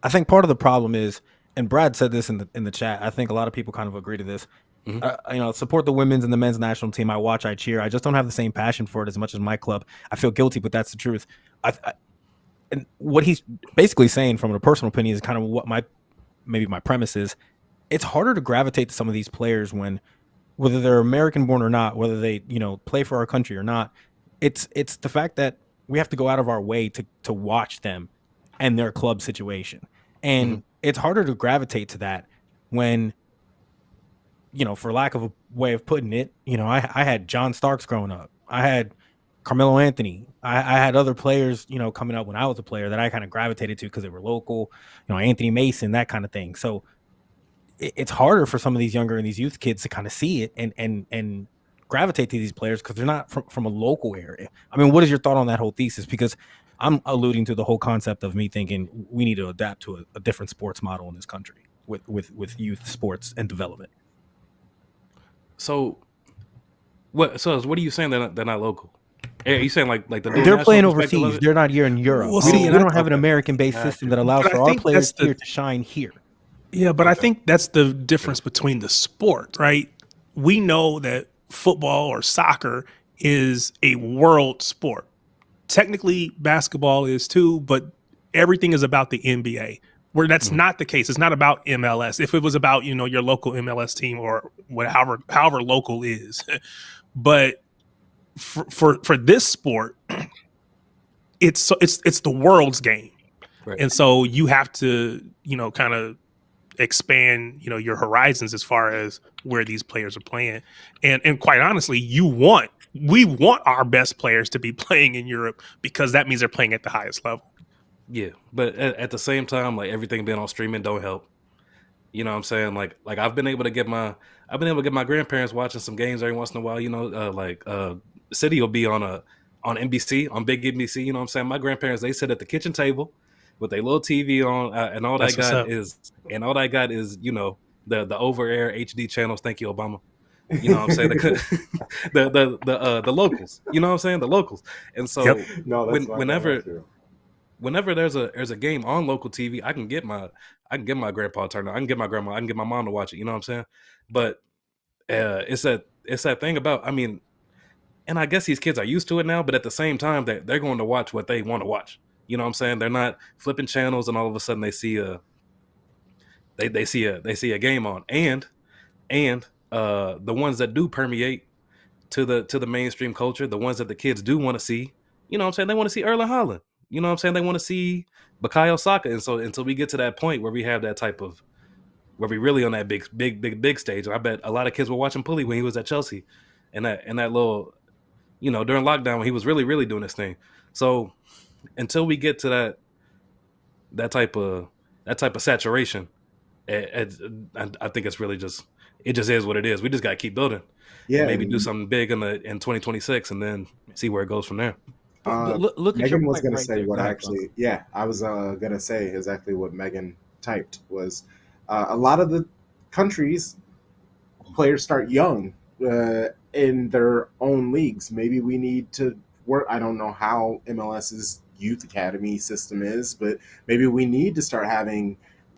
I think part of the problem is, and Brad said this in the chat, I think a lot of people kind of agree to this. You know, support the women's and the men's national team. I watch, I cheer. I just don't have the same passion for it as much as my club. I feel guilty, but that's the truth. And what he's basically saying, from a personal opinion, is kind of what my premise is. It's harder to gravitate to some of these players when, whether they're American born or not, whether they, you know, play for our country or not. It's the fact that we have to go out of our way to watch them and their club situation. And it's harder to gravitate to that when, you know, for lack of a way of putting it, you know, I had John Starks growing up. I had Carmelo Anthony. I had other players, you know, coming up when I was a player that I kind of gravitated to because they were local, you know, Anthony Mason, that kind of thing. So it's harder for some of these younger and these youth kids to kind of see it and gravitate to these players because they're not from a local area. I mean, what is your thought on that whole thesis? Because I'm alluding to the whole concept of me thinking we need to adapt to a different sports model in this country with youth sports and development. So what are you saying? They're not local? Are you saying like the they're playing overseas? They're not here in Europe. Well, we don't have an American-based system that allows for our players here to shine here. Yeah, but I think that's the difference between the sport, right? We know that football or soccer is a world sport. Technically, basketball is too, but everything is about the NBA. Where that's not the case. It's not about MLS. If it was about, you know, your local MLS team or however local is, but for this sport, it's the world's game, Right. and so you have to, you know, kind of expand, you know, your horizons as far as where these players are playing, and quite honestly, we want our best players to be playing in Europe because that means they're playing at the highest level. Yeah, but at the same time, like, everything being on streaming don't help. You know what I'm saying? Like I've been able to get my grandparents watching some games every once in a while. You know, City will be on NBC, on big NBC. You know what I'm saying? My grandparents, they sit at the kitchen table with a little TV on, and all I got is, you know, the over air HD channels. Thank you, Obama. You know what I'm saying? The locals. You know what I'm saying? The locals. And so No, that's whenever there's a game on local TV, I can get my grandpa turned on. I can get my grandma. I can get my mom to watch it. You know what I'm saying? But it's that thing about, I mean, and I guess these kids are used to it now. But at the same time, they're going to watch what they want to watch. You know what I'm saying? They're not flipping channels and all of a sudden they see they see a game on. And the ones that do permeate to the mainstream culture, the ones that the kids do want to see, you know what I'm saying? They want to see Erling Haaland. You know what I'm saying? They want to see Bukayo Saka. And so until we get to that point where we have that type of, where we really on that big stage, and I bet a lot of kids were watching Pulley when he was at Chelsea, and that little, you know, during lockdown when he was really doing his thing. So until we get to that type of saturation, I think it's really just, it just is what it is. We just got to keep building. Yeah, Maybe do something big in 2026, and then see where it goes from there. Look at your Megan was point going right to say there. what Go ahead, actually. Yeah, I was going to say exactly what Megan typed was a lot of the countries players start young in their own leagues. Maybe we need to work. I don't know how MLS's youth academy system is, but maybe we need to start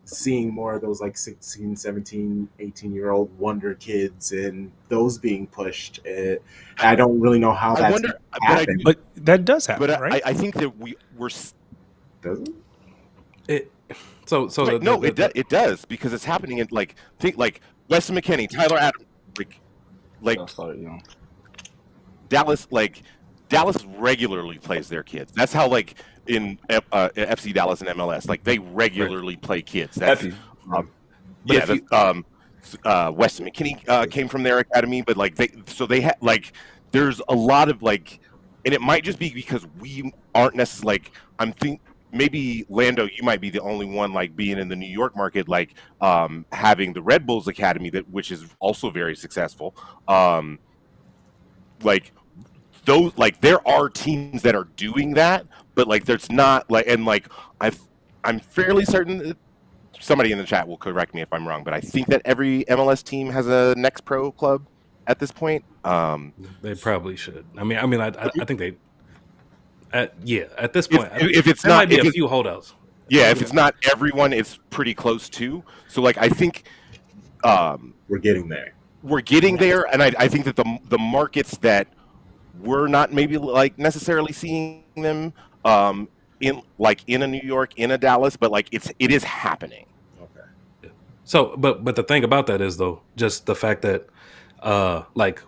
seeing more of those like 16, 17, 18-year-old wonder kids and those being pushed. I don't really know how that's happening. But that does happen, But right? I think that we're Does it? So Right, it does, because it's happening in like Weston McKennie, Tyler Adams, Dallas, Dallas regularly plays their kids. That's how in FC Dallas and MLS, they regularly play kids. That's Weston McKennie came from their academy, but they had there's a lot of and it might just be because we aren't necessarily maybe Lando, you might be the only one being in the New York market, having the Red Bulls Academy which is also very successful. Those there are teams that are doing that, but there's not I'm fairly certain that somebody in the chat will correct me if I'm wrong, but I think that every MLS team has a Next Pro club at this point. They probably should. I think they. At this point, if it's there not, might be a few holdouts. Yeah, if it's not everyone, it's pretty close to. So I think we're getting there. We're getting there, and I think that the markets that we're not maybe necessarily seeing them in a New York, in a Dallas, but it is happening. Okay. So, but the thing about that is though, just the fact that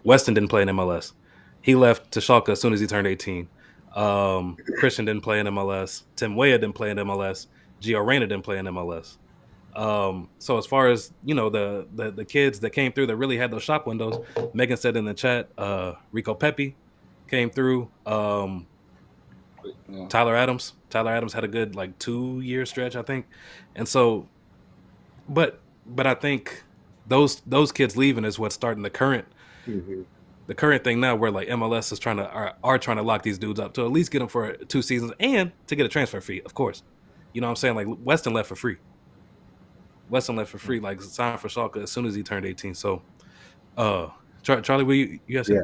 Weston didn't play in MLS. He left to Schalke as soon as he turned 18. Christian didn't play in MLS. Tim Weah didn't play in MLS. Gio Reyna didn't play in MLS. So as far as the kids that came through that really had those shop windows, Megan said in the chat, Rico Pepi came through. Tyler Adams had a good 2-year stretch, I think. And so, but I think those kids leaving is what's starting the current. Mm-hmm. The current thing now, where MLS is trying to lock these dudes up to at least get them for 2 seasons and to get a transfer fee, of course. You know what I'm saying? Weston left for free. Signed for Schalke as soon as he turned 18. So, Charlie, what you guys say?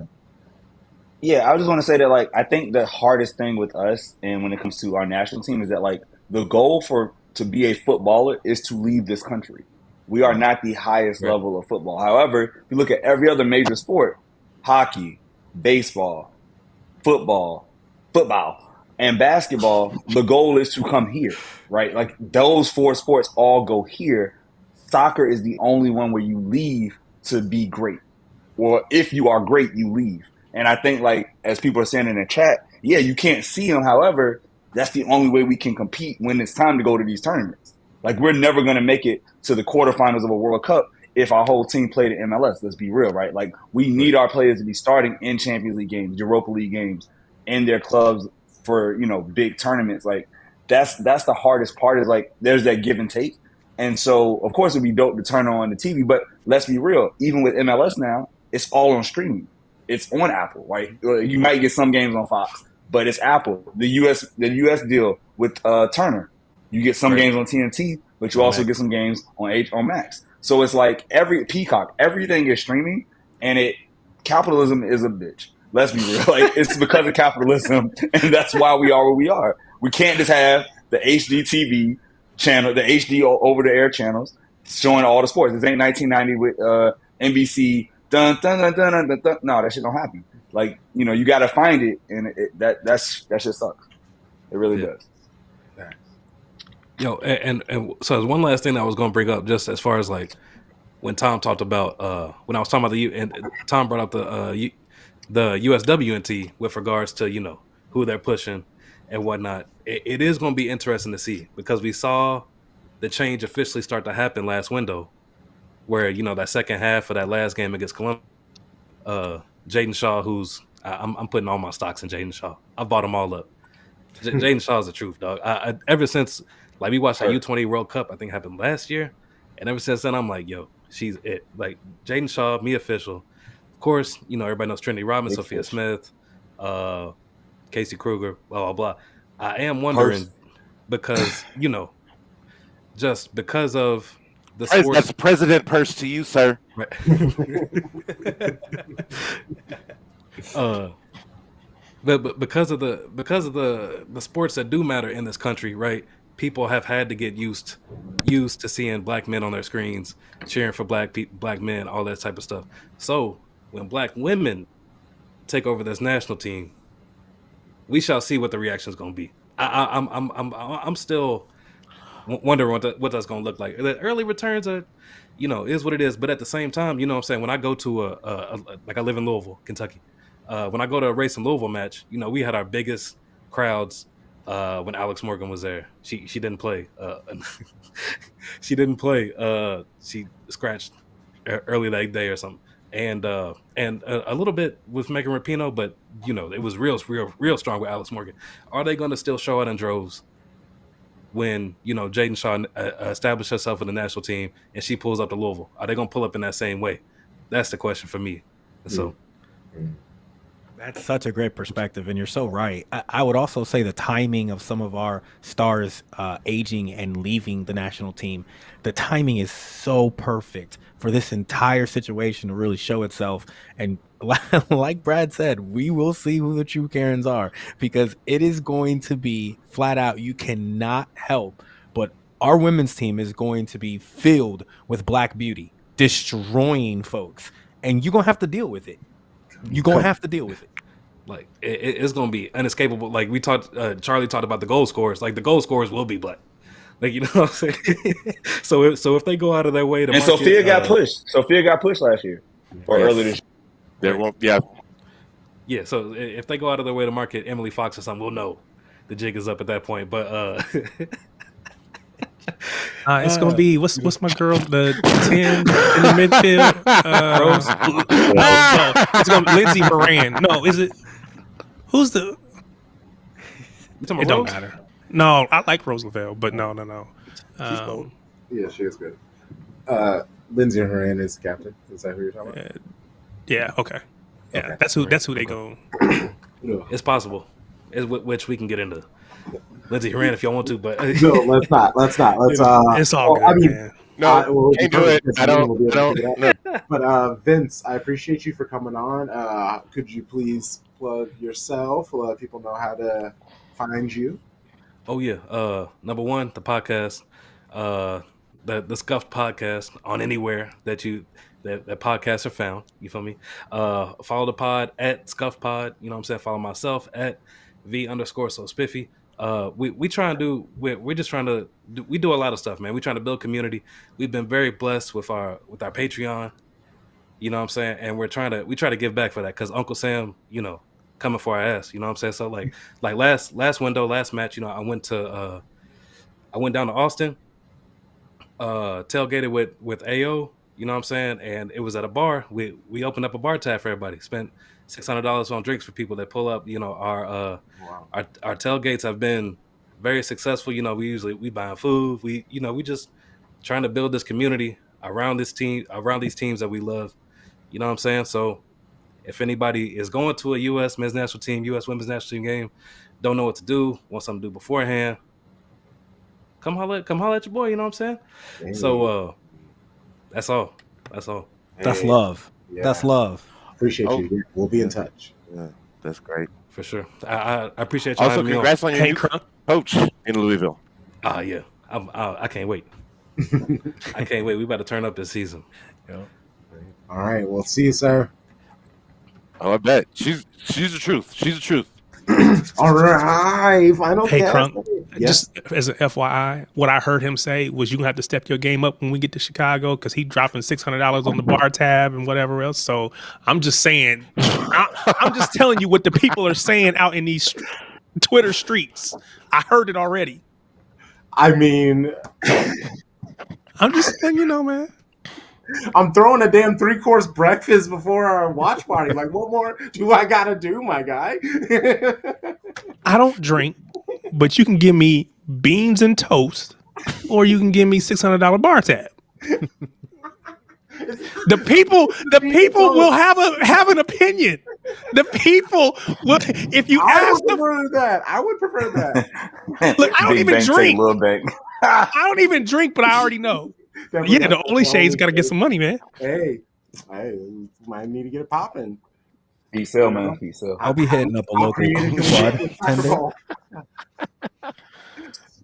Yeah, I just want to say that I think the hardest thing with us and when it comes to our national team is that the goal to be a footballer is to leave this country. We are not the highest level of football. However, if you look at every other major sport, hockey, baseball, football, and basketball, the goal is to come here, right? Those 4 sports all go here. Soccer is the only one where you leave to be great. Or if you are great, you leave. And I think as people are saying in the chat, yeah, you can't see them. However, that's the only way we can compete when it's time to go to these tournaments. We're never going to make it to the quarterfinals of a World Cup if our whole team played in MLS. Let's be real, right? We need our players to be starting in Champions League games, Europa League games, in their clubs for, big tournaments. That's the hardest part is there's that give and take. And so, of course, it'd be dope to turn on the TV, but let's be real. Even with MLS now, it's all on streaming. It's on Apple, right? You might get some games on Fox, but it's Apple. The US deal with Turner. You get some games on TNT, but you also get some games on Max. So it's like everything is streaming, and capitalism is a bitch. Let's be real. Like, it's because of capitalism, and that's why we are where we are. We can't just have the HDTV channel, the HD over the air channels showing all the sports. This ain't 1990 with NBC. Dun dun dun dun dun dun. Dun. No, that shit don't happen. Like, you got to find it, and that shit sucks. It really does. Yo, and so one last thing that I was going to bring up, just as far as like when Tom talked about when I was talking about and Tom brought up the USWNT with regards to who they're pushing and whatnot. It is going to be interesting to see, because we saw the change officially start to happen last window, where that second half of that last game against Columbia, Jaden Shaw, who's I'm putting all my stocks in Jaden Shaw. I bought them all up. Jaden Shaw's the truth, dog. I ever since we watched that U20 World Cup, I think happened last year, and ever since then I'm like, yo, she's it. Like, Jaden Shaw, me official. Of course, everybody knows Trinity Rodman, Sophia Smith, Casey Kruger, blah blah blah. I am wondering because just because of the sports. That's President Purse to you, sir. Right. But because of the sports that do matter in this country, right? People have had to get used to seeing black men on their screens, cheering for black men, all that type of stuff. So when black women take over this national team, we shall see what the reaction is going to be. I'm still wondering what that's going to look like. The early returns are, is what it is. But at the same time, what I'm saying, when I go to like, I live in Louisville, Kentucky. When I go to a Racing Louisville match, we had our biggest crowds when Alex Morgan was there. She didn't play. She didn't play. She scratched early that day or something. And a little bit with Meghan Rapinoe, but it was real strong with Alex Morgan. Are they going to still show out in droves when Jaden Shaw established herself in the national team and she pulls up to Louisville? Are they going to pull up in that same way? That's the question for me. So. That's such a great perspective, and you're so right. I would also say the timing of some of our stars aging and leaving the national team, the timing is so perfect for this entire situation to really show itself. And like Brad said, we will see who the true Karens are, because it is going to be flat out. You cannot help but our women's team is going to be filled with black beauty, destroying folks, and you're going to have to deal with it. You're going to have to deal with it. Like, it's going to be inescapable. Like, we talked, Charlie talked about the goal scorers. Like, the goal scorers will be black. Like, you know what I'm saying? so if they go out of their way to and market, Sophia got pushed. Sophia got pushed last year or earlier this year. Yeah, so if they go out of their way to market Emily Fox or something, we'll know the jig is up at that point. But it's gonna be what's my girl, the 10 in the midfield? Rose. No, it's gonna be Lindsay Moran. No, is it? Who's the? It don't matter. No, I like Rose Lavelle, but no. She's cold. Yeah, she is good. Lindsay Moran is captain. Is that who you're talking about? Yeah. Okay. Yeah, okay. That's who they go. It's possible. Which we can get into. Lindsay Horan if y'all want to, but no, let's not. It's all good. I mean, man. No, can't do it. I don't. But Vince, I appreciate you for coming on. Could you please plug yourself? Let people know how to find you. Oh yeah. Number one, the podcast, the Scuffed podcast on anywhere that podcasts are found. You feel me? Follow the pod at Scuffed Pod. You know what I'm saying? Follow myself at V_so spiffy. We try and do. We're just trying to. We do a lot of stuff, man. We trying to build community. We've been very blessed with our Patreon. You know what I'm saying? And we try to give back for that, because Uncle Sam, coming for our ass. You know what I'm saying? So like last match, I went down to Austin, tailgated with AO. You know what I'm saying? And it was at a bar. We opened up a bar tab for everybody. Spent $600 on drinks for people that pull up. Our tailgates have been very successful. We buying food. We just trying to build this community around these teams that we love. You know what I'm saying? So if anybody is going to a U.S. men's national team, U.S. women's national team game, don't know what to do, want something to do beforehand, come holler at your boy. You know what I'm saying? Dang. So That's all. That's all. That's Hey, love. yeah. That's love. Appreciate Oh. you. Yeah, we'll be in touch. Yeah, that's great. For sure. I appreciate you Also, having me on. congrats on your Hey, new Crunk. coach in Louisville. Yeah. I can't wait. I can't wait. We about to turn up this season. All right. Well, see you, sir. Oh, I bet she's the truth. She's the truth. All right. Final Hey, guess. Crunk. Yes. Just as an FYI, what I heard him say was you're gonna have to step your game up when we get to Chicago because he dropping $600 on the bar tab and whatever else. So I'm just saying, I'm just telling you what the people are saying out in these Twitter streets. I heard it already. I mean, I'm just letting you know, man. I'm throwing a damn 3-course breakfast before our watch party. Like, what more do I gotta do, my guy? I don't drink, but you can give me beans and toast, or you can give me $600 bar tab. The people will have an opinion. The people will. If you I ask would them, prefer that. I would prefer that. look, I don't Big even bank take drink. little bank. I don't even drink, but I already know. Definitely Yeah, the not. only shade's got to get some money, man. Hey, might need to get it popping. Peace sell, man. Peace sell. I'll be hitting up a I'll local create a bud community tender. protocol.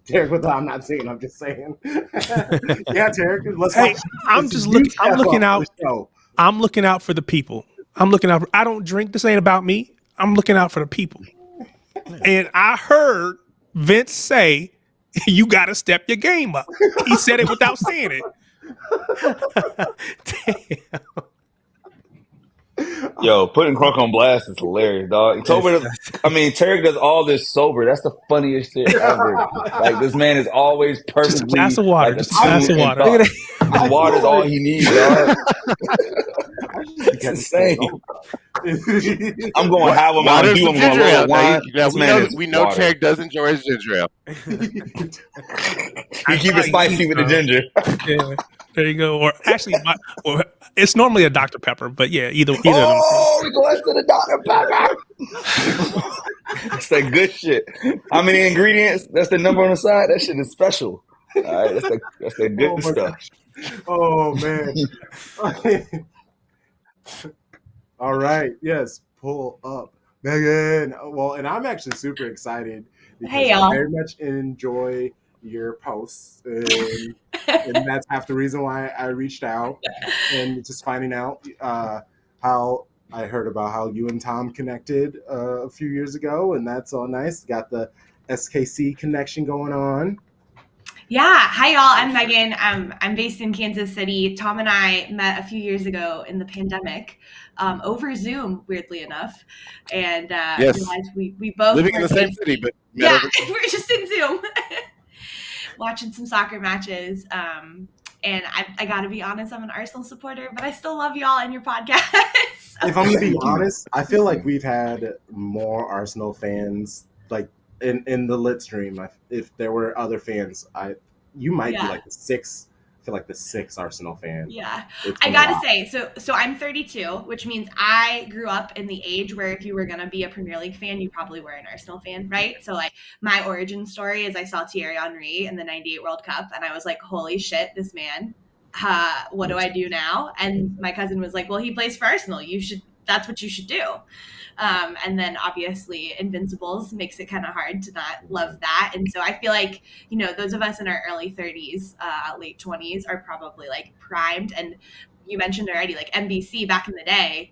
Tarek, I'm not saying. I'm just saying. Yeah, Tarek. Let's. Hey, watch. I'm Let's just you looking. I'm step looking up out. for the show. I'm looking out for the people. I'm looking out. I don't drink. This ain't about me. I'm looking out for the people. And I heard Vince say, "You got to step your game up." He said it without saying it. Damn. Yo, putting Crunk on blast is hilarious, dog. Tarek does all this sober. That's the funniest shit ever. Like, this man is always Just a perfectly glass of water. like Just a glass of attuned in water. thought. Look at His water's all he needs, dog. It's insane. I'm going have a Water's Mountain Dew. some I'm going ginger a ale. little wine. This man is We know water. Tarek does enjoy his ginger ale. He keep it spicy with the ginger. Yeah, there you go. Or actually, or it's normally a Dr. Pepper, but yeah, either of them. Oh, we going to the Dr. Pepper. That's that good shit. How many ingredients? That's the number on the side. That shit is special. All right, that's the good my stuff. Oh man. All right. Yes. Pull up, Megan. Well, and I'm actually super excited because Hey, I y'all. very much enjoy your posts, and that's half the reason why I reached out and just finding out how I heard about how you and Tom connected a few years ago, and that's all nice. Got the SKC connection going on. Yeah. Hi, y'all. I'm Megan. I'm based in Kansas City. Tom and I met a few years ago in the pandemic over Zoom, weirdly enough. And Yes. realized we both Living in were the same based- city, but Yeah, we're just in Zoom. Watching some soccer matches. And I got to be honest, I'm an Arsenal supporter, but I still love y'all and your podcast. If I'm gonna be honest, I feel like we've had more Arsenal fans like in the lit stream. If there were other fans, you might be like the sixth. I feel like the sixth Arsenal fan. Yeah, It's I been a gotta while. say, so I'm 32, which means I grew up in the age where if you were gonna be a Premier League fan, you probably were an Arsenal fan, right? So like my origin story is I saw Thierry Henry in the '98 World Cup, and I was like, holy shit, this man. What do I do now? And my cousin was like, well, he plays for Arsenal. That's what you should do. And then obviously Invincibles makes it kind of hard to not love that. And so I feel like, those of us in our early 30s, late 20s are probably like primed. And you mentioned already, like NBC back in the day,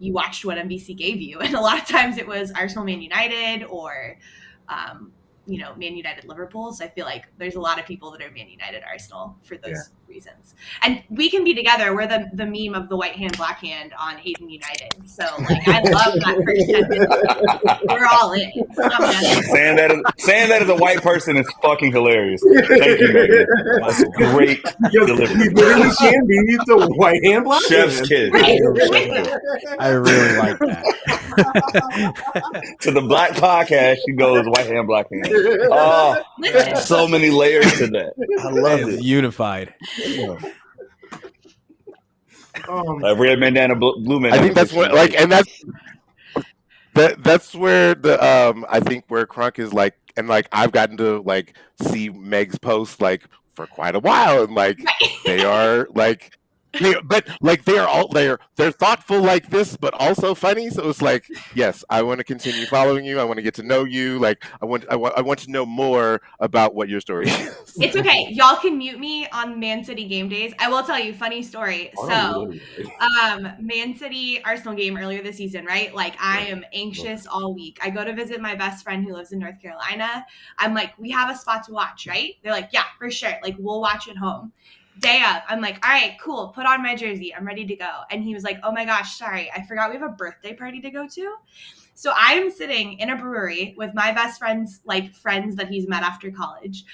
you watched what NBC gave you. And a lot of times it was Arsenal, Man United, or, Man United, Liverpool. So I feel like there's a lot of people that are Man United, Arsenal for those reasons. And we can be together. We're the meme of the white hand, black hand on Hating United. So like, I love that first 10 minutes. We're all in. Saying that as a white person is fucking hilarious. Thank you, Megan. That's great delivery. He literally can be the white hand black Chef's hand. kid. I really like that. To the black podcast, she goes white hand, black hand. Oh, so many layers to that. I love It's it. unified. Like red bandana, blue man. I think that's what that's where the I think where Crunk is like, and like I've gotten to like see Meg's posts like for quite a while, and like they are like. But like they are all they're thoughtful like this, but also funny. So it's like, yes, I want to continue following you. I want to get to know you. Like I want to know more about what your story is. It's okay. Y'all can mute me on Man City game days. I will tell you, funny story. So, Man City Arsenal game earlier this season, right? Like, I am anxious all week. I go to visit my best friend who lives in North Carolina. I'm like, we have a spot to watch, right? They're like, yeah, for sure. Like, we'll watch at home. Day of, I'm like, all right, cool. Put on my jersey. I'm ready to go. And he was like, oh my gosh, sorry. I forgot we have a birthday party to go to. So I am sitting in a brewery with my best friend's like friends that he's met after college.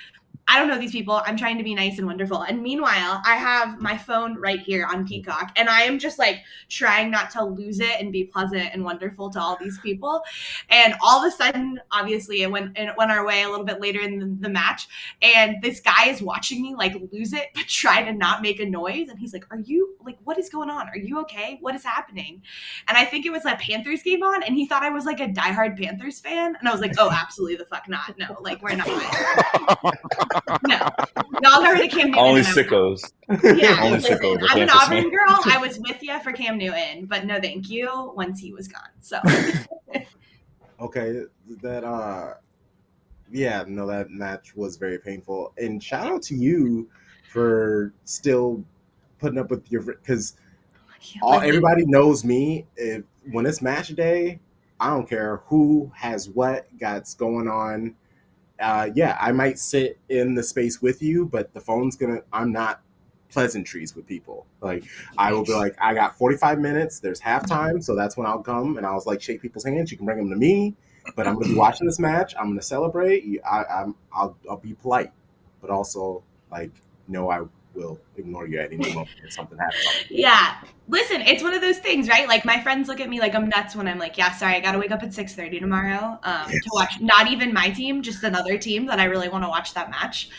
I don't know these people. I'm trying to be nice and wonderful. And meanwhile, I have my phone right here on Peacock, and I am just like trying not to lose it and be pleasant and wonderful to all these people. And all of a sudden, obviously, it went our way a little bit later in the match. And this guy is watching me like lose it, but try to not make a noise. And he's like, "Are you like, what is going on? Are you okay? What is happening?" And I think it was a Panthers game on, and he thought I was like a diehard Panthers fan. And I was like, "Oh, absolutely the fuck not. No, like we're not." No, y'all heard of Cam Newton. Only sickos. Yeah, Only listen, sickos. I'm an Auburn girl. I was with you for Cam Newton, but no thank you once he was gone. So Okay, that that match was very painful. And shout out to you for still putting up with your, because everybody knows me. When it's match day, I don't care who has what got going on. I might sit in the space with you, but the phone's I'm not pleasantries with people. Like, I will be like, I got 45 minutes, there's halftime, so that's when I'll come and I'll like shake people's hands. You can bring them to me, but I'm gonna be watching this match. I'm gonna celebrate. I'll be polite, but also like, no, I will ignore you at any moment if something happens. Yeah. Listen, it's one of those things, right? Like my friends look at me like I'm nuts when I'm like, yeah, sorry, I got to wake up at 6:30 tomorrow to watch not even my team, just another team that I really want to watch that match.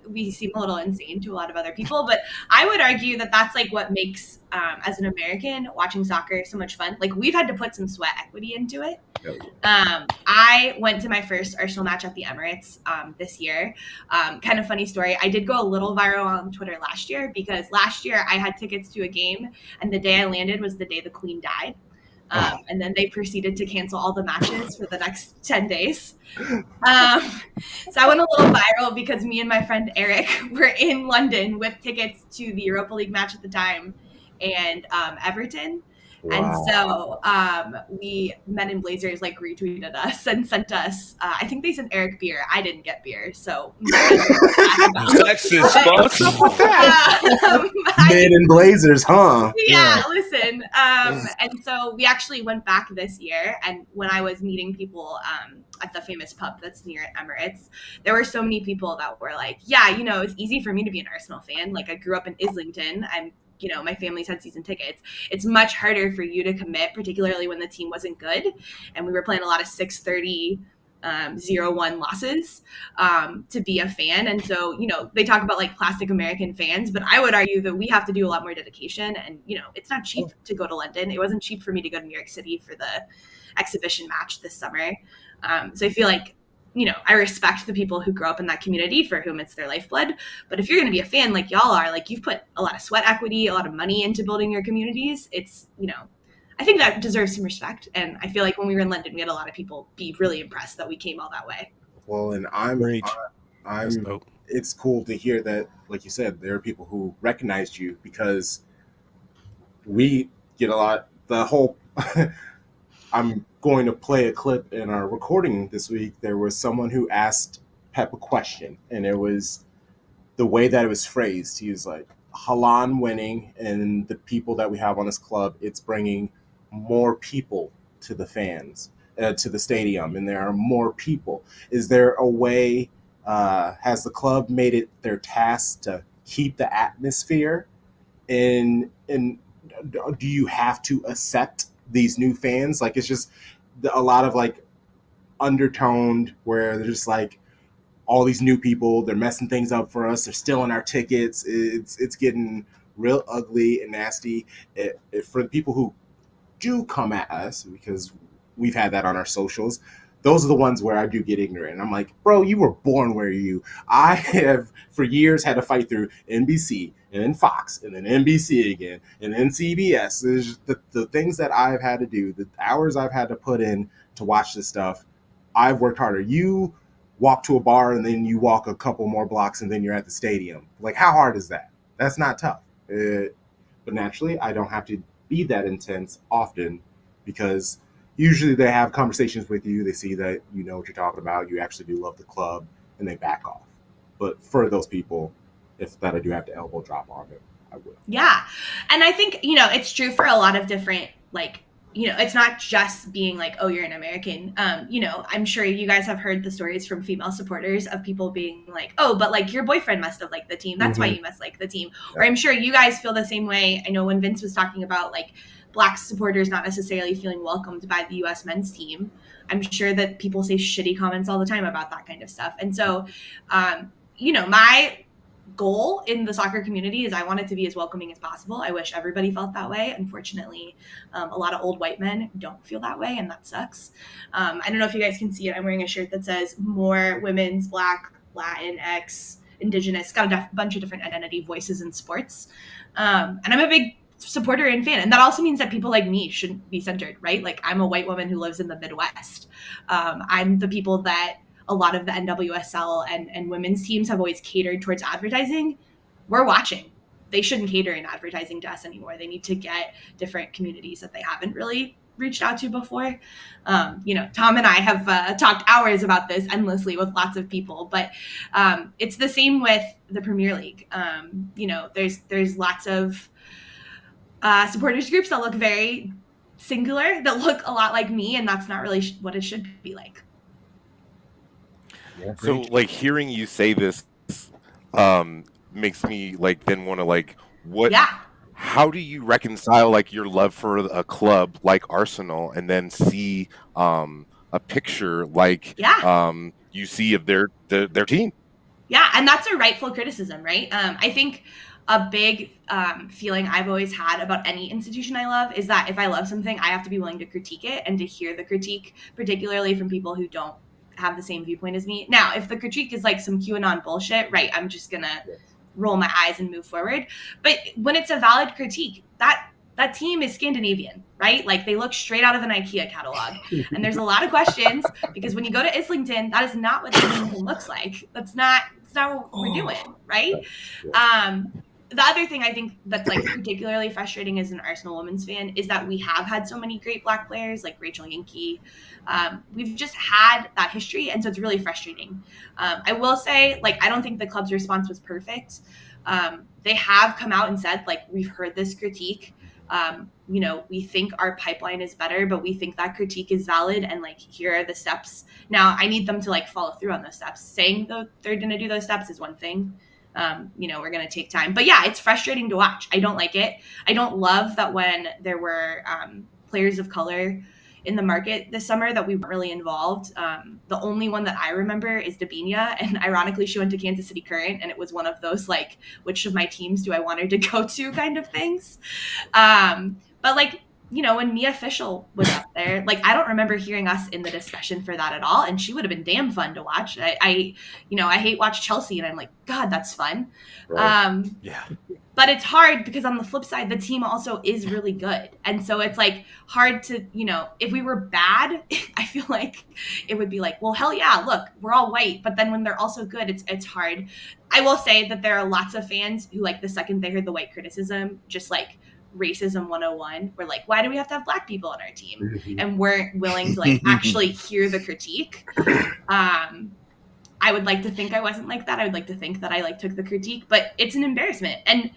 We seem a little insane to a lot of other people, but I would argue that that's like what makes, as an American, watching soccer so much fun. Like we've had to put some sweat equity into it. I went to my first Arsenal match at the Emirates this year. Kind of funny story. I did go a little viral on Twitter last year because last year I had tickets to a game and the day I landed was the day the Queen died. And then they proceeded to cancel all the matches for the next 10 days. So I went a little viral because me and my friend Eric were in London with tickets to the Europa League match at the time and Everton. Wow. And so Men in Blazers like retweeted us and sent us, I think they sent Eric beer. I didn't get beer. So Sexist fuck. Men in Blazers, huh? Yeah, listen. And so we actually went back this year, and when I was meeting people at the famous pub that's near Emirates, there were so many people that were like, yeah, it's easy for me to be an Arsenal fan. Like I grew up in Islington. My family's had season tickets. It's much harder for you to commit, particularly when the team wasn't good. And we were playing a lot of 6:30, 0-1 losses to be a fan. And so, they talk about like plastic American fans, but I would argue that we have to do a lot more dedication. And, it's not cheap to go to London. It wasn't cheap for me to go to New York City for the exhibition match this summer. So I feel like, I respect the people who grow up in that community for whom it's their lifeblood. But if you're going to be a fan like y'all are, like you've put a lot of sweat equity, a lot of money into building your communities. It's, I think that deserves some respect. And I feel like when we were in London, we had a lot of people be really impressed that we came all that way. Well, and it's cool to hear that, like you said, there are people who recognized you because we get a lot, I'm going to play a clip in our recording this week. There was someone who asked Pep a question, and it was the way that it was phrased. He was like, Halan winning and the people that we have on this club, it's bringing more people to the fans, to the stadium, and there are more people. Is there a way, has the club made it their task to keep the atmosphere? And do you have to accept these new fans? Like, it's just a lot of like undertoned where they're just like all these new people, they're messing things up for us, they're stealing our tickets, it's getting real ugly and nasty. For the people who do come at us, because we've had that on our socials, those are the ones where I do get ignorant. And I'm like, bro, you were born where I have for years had to fight through NBC and then Fox and then NBC again and then CBS. There's the things that I've had to do, the hours I've had to put in to watch this stuff. I've worked harder. You walk to a bar and then you walk a couple more blocks and then you're at the stadium. Like, how hard is that? That's not tough. But naturally, I don't have to be that intense often because usually they have conversations with you. They see that you know what you're talking about. You actually do love the club, and they back off. But for those people, if that I do have to elbow drop on it, I will. Yeah. And I think, it's true for a lot of different, it's not just being like, oh, you're an American. I'm sure you guys have heard the stories from female supporters of people being like, oh, but like your boyfriend must have liked the team. That's why you must like the team. Yeah. Or I'm sure you guys feel the same way. I know when Vince was talking about like Black supporters not necessarily feeling welcomed by the U.S. men's team, I'm sure that people say shitty comments all the time about that kind of stuff. And so, my goal in the soccer community is I want it to be as welcoming as possible. I wish everybody felt that way. Unfortunately, a lot of old white men don't feel that way, and that sucks. I don't know if you guys can see it. I'm wearing a shirt that says more women's, Black, Latin, X, Indigenous, got a bunch of different identity voices in sports. And I'm a big supporter and fan. And that also means that people like me shouldn't be centered, right? Like, I'm a white woman who lives in the Midwest. I'm the people that a lot of the NWSL and women's teams have always catered towards advertising. We're watching. They shouldn't cater in advertising to us anymore. They need to get different communities that they haven't really reached out to before. Tom and I have talked hours about this endlessly with lots of people, but it's the same with the Premier League. There's lots of supporters groups that look very singular, that look a lot like me, and that's not really what it should be like. Yeah, so like hearing you say this makes me like then want to like what how do you reconcile like your love for a club like Arsenal and then see a picture like you see of their team? Yeah, and that's a rightful criticism, right? I think a big feeling I've always had about any institution I love is that if I love something, I have to be willing to critique it and to hear the critique, particularly from people who don't have the same viewpoint as me. Now, if the critique is like some QAnon bullshit, right, I'm just gonna roll my eyes and move forward. But when it's a valid critique, that team is Scandinavian, right? Like, they look straight out of an IKEA catalog. And there's a lot of questions because when you go to Islington, that is not what Islington looks like. That's not what we're doing, right? The other thing I think that's like particularly frustrating as an Arsenal women's fan is that we have had so many great Black players like Rachel Yankee. We've just had that history, and so it's really frustrating. I will say, like, I don't think the club's response was perfect. They have come out and said, like, we've heard this critique. We think our pipeline is better, but we think that critique is valid, and like, here are the steps. Now, I need them to like follow through on those steps. Saying though they're going to do those steps is one thing. We're going to take time. But yeah, it's frustrating to watch. I don't like it. I don't love that when there were players of color in the market this summer that we weren't really involved. The only one that I remember is Dabinia, and ironically, she went to Kansas City Current, and it was one of those, like, which of my teams do I want her to go to kind of things. But like, when Mia Fischel was up there, like, I don't remember hearing us in the discussion for that at all. And she would have been damn fun to watch. I hate watch Chelsea, and I'm like, God, that's fun. Right. But it's hard because on the flip side, the team also is really good. And so it's like hard to, if we were bad, I feel like it would be like, well, hell yeah, look, we're all white. But then when they're also good, it's hard. I will say that there are lots of fans who, like, the second they heard the white criticism, just like racism 101, were like, why do we have to have Black people on our team? And weren't willing to like actually hear the critique. I would like to think I wasn't like that. I would like to think that I like took the critique, but it's an embarrassment. And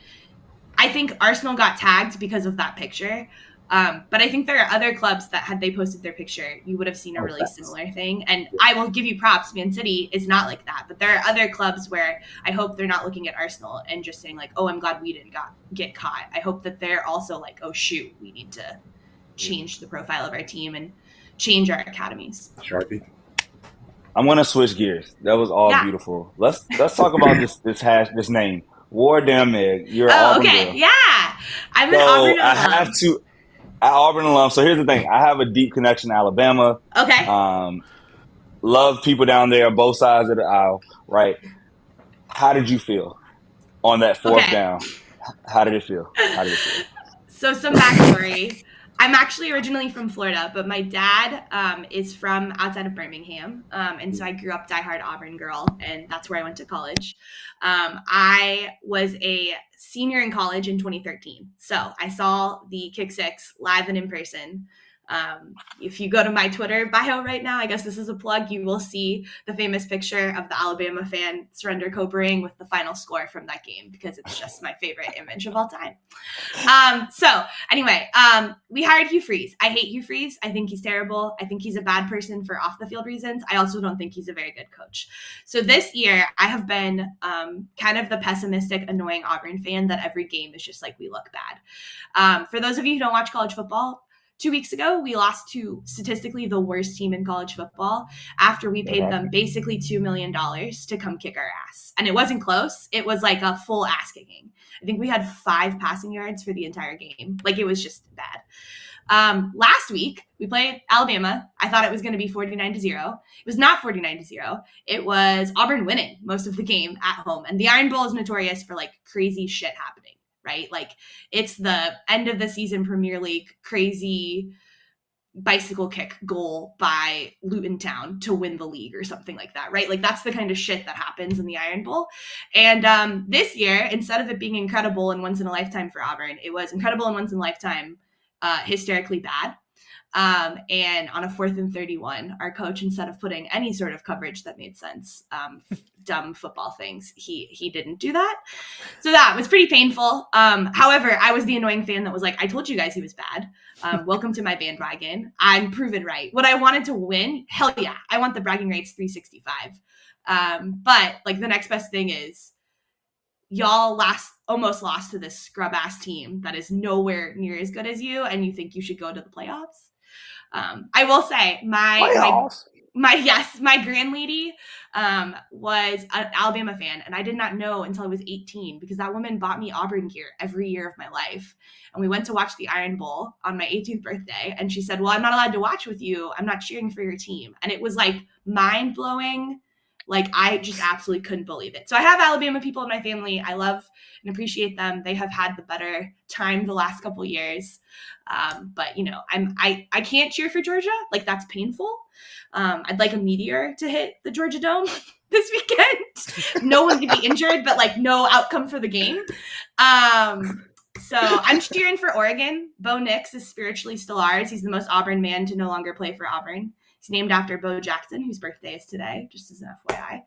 I think Arsenal got tagged because of that picture. But I think there are other clubs that had they posted their picture, you would have seen a really similar thing. And I will give you props. Man City is not like that. But there are other clubs where I hope they're not looking at Arsenal and just saying like, oh, I'm glad we didn't get caught. I hope that they're also like, oh, shoot, we need to change the profile of our team and change our academies. Sharpie. I'm gonna switch gears. That was all beautiful. Let's talk about this name. War Damn Meg. You're Auburn okay. girl. Yeah. I'm an Auburn alum. Auburn alum. So here's the thing. I have a deep connection to Alabama. Okay. love people down there on both sides of the aisle, right? How did you feel on that fourth down? How did it feel? So some backstory. I'm actually originally from Florida, but my dad is from outside of Birmingham. And so I grew up diehard Auburn girl, and that's where I went to college. I was a senior in college in 2013. So I saw the Kick Six live and in person. If you go to my Twitter bio right now, I guess this is a plug, you will see the famous picture of the Alabama fan surrender copering with the final score from that game, because it's just my favorite image of all time. So anyway, we hired Hugh Freeze. I hate Hugh Freeze. I think he's terrible. I think he's a bad person for off the field reasons. I also don't think he's a very good coach. So this year I have been kind of the pessimistic, annoying Auburn fan that every game is just like, we look bad. For those of you who don't watch college football, 2 weeks ago, we lost to statistically the worst team in college football after we paid them basically $2 million to come kick our ass. And it wasn't close. It was like a full ass kicking. I think we had 5 passing yards for the entire game. Like, it was just bad. Last week, we played Alabama. I thought it was going to be 49-0. It was not 49-0. It was Auburn winning most of the game at home. And the Iron Bowl is notorious for like crazy shit happening. Right? Like, it's the end of the season Premier League crazy bicycle kick goal by Luton Town to win the league or something like that, right? Like, that's the kind of shit that happens in the Iron Bowl. And this year, instead of it being incredible and once in a lifetime for Auburn, it was incredible and once in a lifetime, hysterically bad. And on a 4th and 31, our coach, instead of putting any sort of coverage that made sense, dumb football things, he didn't do that. So that was pretty painful. However, I was the annoying fan that was like, I told you guys he was bad. Welcome to my bandwagon. I'm proven right. What I wanted to win, hell yeah, I want the bragging rights 365. But like, the next best thing is, y'all almost lost to this scrub ass team that is nowhere near as good as you, and you think you should go to the playoffs. I will say my grandlady was an Alabama fan, and I did not know until I was 18, because that woman bought me Auburn gear every year of my life. And we went to watch the Iron Bowl on my 18th birthday, and she said, well, I'm not allowed to watch with you. I'm not cheering for your team. And it was like mind blowing. Like, I just absolutely couldn't believe it. So I have Alabama people in my family. I love and appreciate them. They have had the better time the last couple of years. But, you know, I can't cheer for Georgia. Like, that's painful. I'd like a meteor to hit the Georgia Dome this weekend. No one to be injured, but like no outcome for the game. So I'm cheering for Oregon. Bo Nix is spiritually still ours. He's the most Auburn man to no longer play for Auburn. He's named after Bo Jackson, whose birthday is today, just as an FYI.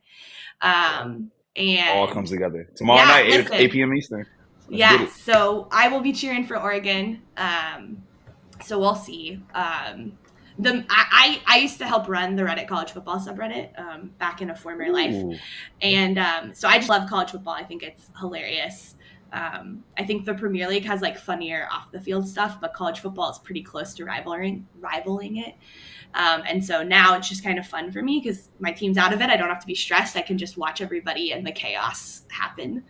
And all comes together. Tomorrow night, 8 p.m. Eastern. Let's so I will be cheering for Oregon. So we'll see. I used to help run the Reddit college football subreddit back in a former life. And so I just love college football. I think it's hilarious. I think the Premier League has like funnier off the field stuff, but college football is pretty close to rivaling it. And so now it's just kind of fun for me because my team's out of it. I don't have to be stressed. I can just watch everybody and the chaos happen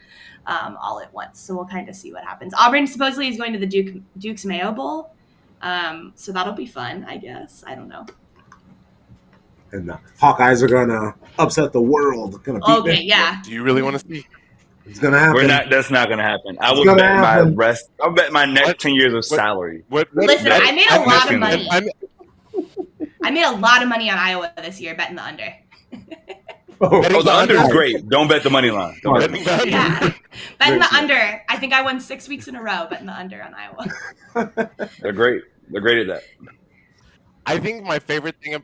all at once. So we'll kind of see what happens. Auburn supposedly is going to the Duke's Mayo Bowl. So that'll be fun, I guess. I don't know. And the Hawkeyes are going to upset the world. Gonna beat them. Yeah. Do you really want to see? It's going to happen. That's not going to happen. I'll bet my next 10 years of salary. Listen, I made a lot of money. I made a lot of money on Iowa this year betting the under. The under is great. Don't bet the money line. Betting the under. I think I won 6 weeks in a row betting the under on Iowa. They're great. They're great at that. I think my favorite thing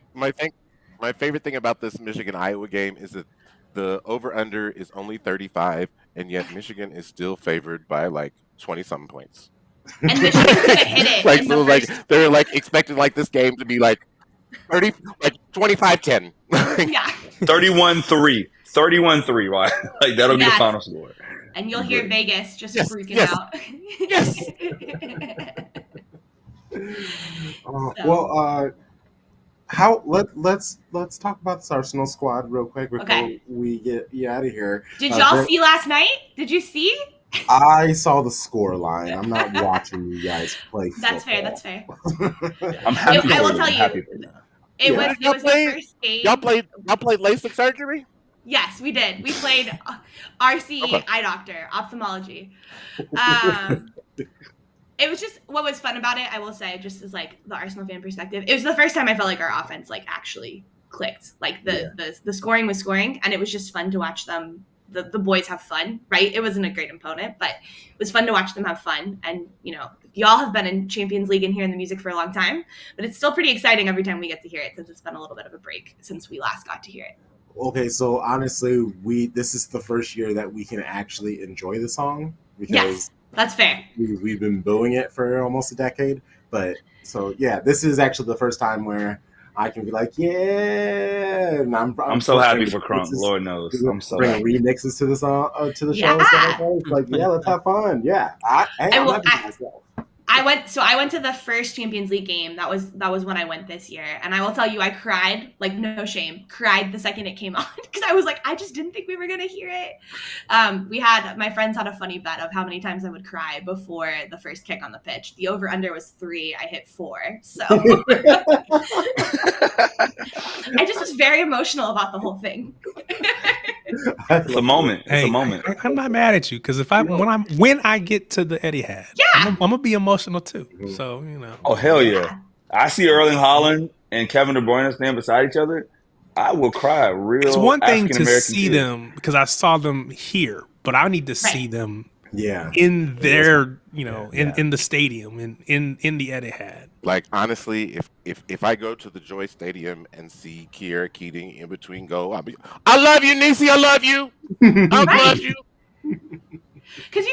about this Michigan Iowa game is that the over under is only 35, and yet Michigan is still favored by like 20-something points. And Michigan's gonna hit it. They're like expecting like this game to be like 30, like 25-10. Yeah. 31-3. 31-3. Right? Like that'll be the final score. And you'll hear Vegas just freaking out. Yes. Let's talk about this Arsenal squad real quick before we get you out of here. Did y'all see last night? Did you see? I saw the score line. I'm not watching you guys play football. That's fair. I'm happy. I will tell you. It Yeah. was the first game. Y'all played LASIK surgery? Yes, we did. We played RC, Okay. eye doctor, ophthalmology. It was just what was fun about it, I will say, just as like the Arsenal fan perspective. It was the first time I felt like our offense like actually clicked. Like the scoring was scoring, and it was just fun to watch them. The boys have fun, right? It wasn't a great opponent, but it was fun to watch them have fun. And y'all have been in Champions League and hearing the music for a long time, but it's still pretty exciting every time we get to hear it, since it's been a little bit of a break since we last got to hear it. Okay, so honestly, this is the first year that we can actually enjoy the song because Yes, that's fair. We've been booing it for almost a decade. But so yeah, this is actually the first time where I can be like, yeah, and I'm so happy for Crump. Lord knows, I'm so bringing happy. remixes to the song, to the show. Yeah. And stuff like that. It's like, yeah, let's have fun. Yeah, I'm happy for myself. I went to the first Champions League game. That was when I went this year, and I will tell you, I cried, like no shame, cried the second it came on, because I was like, I just didn't think we were gonna hear it. My friends had a funny bet of how many times I would cry before the first kick on the pitch. The over under was 3. I hit 4, so I just was very emotional about the whole thing. It's a moment. It's a moment. I'm not mad at you, because when I get to the Etihad, I'm gonna be emotional too. So Oh hell yeah! I see Erling Haaland and Kevin De Bruyne standing beside each other. I will cry. Real. It's one thing to African-American see tears. them, because I saw them here, but I need to see them. Yeah, in their, in the stadium, in the Etihad. Like honestly, if I go to the Joy Stadium and see Kiera Keating in between goal, I love you, Nisi. I love you. I love you. Because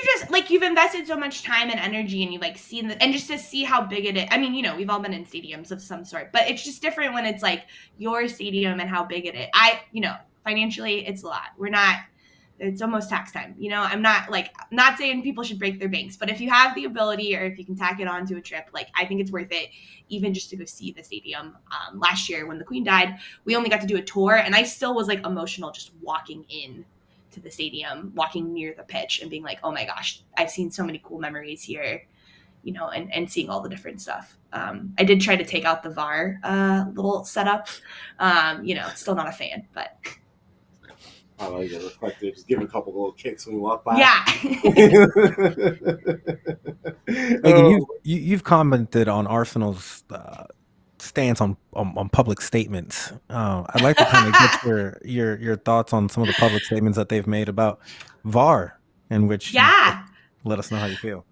you've invested so much time and energy, and you've like seen and just to see how big it is. I mean, we've all been in stadiums of some sort, but it's just different when it's like your stadium and how big it is. Financially, it's a lot. It's almost tax time. I'm not saying people should break their banks, but if you have the ability, or if you can tack it on to a trip, like I think it's worth it, even just to go see the stadium. Last year when the Queen died, we only got to do a tour, and I still was like emotional just walking in to the stadium, walking near the pitch, and being like, oh my gosh, I've seen so many cool memories here, and seeing all the different stuff. I did try to take out the VAR little setup. Still not a fan, but I like it. Reflective, just giving a couple little kicks when we walk by. yeah. Meghan, you've commented on Arsenal's stance on public statements. I'd like to kind of get your thoughts on some of the public statements that they've made about VAR, in which let us know how you feel.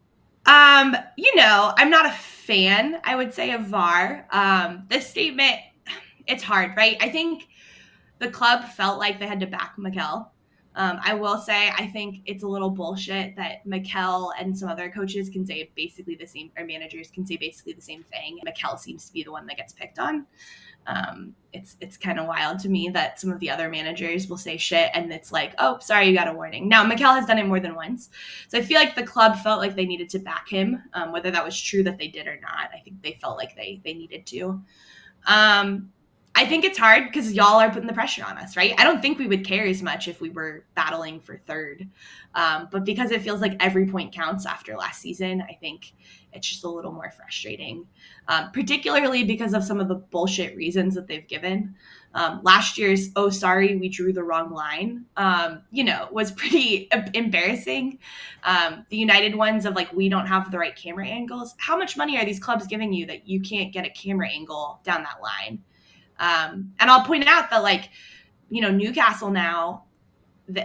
I'm not a fan, I would say, of VAR. This statement, it's hard, right? I think the club felt like they had to back Mikel. I will say, I think it's a little bullshit that Mikel and some other coaches can say basically the same, or managers can say basically the same thing. Mikel seems to be the one that gets picked on. It's kind of wild to me that some of the other managers will say shit, and it's like, oh, sorry, you got a warning. Now, Mikel has done it more than once. So I feel like the club felt like they needed to back him, whether that was true that they did or not. I think they felt like they needed to. I think it's hard because y'all are putting the pressure on us, right? I don't think we would care as much if we were battling for third. But because it feels like every point counts after last season, I think it's just a little more frustrating, particularly because of some of the bullshit reasons that they've given. Last year's, oh, sorry, we drew the wrong line, was pretty embarrassing. The United ones of like, we don't have the right camera angles. How much money are these clubs giving you that you can't get a camera angle down that line? And I'll point out that Newcastle now,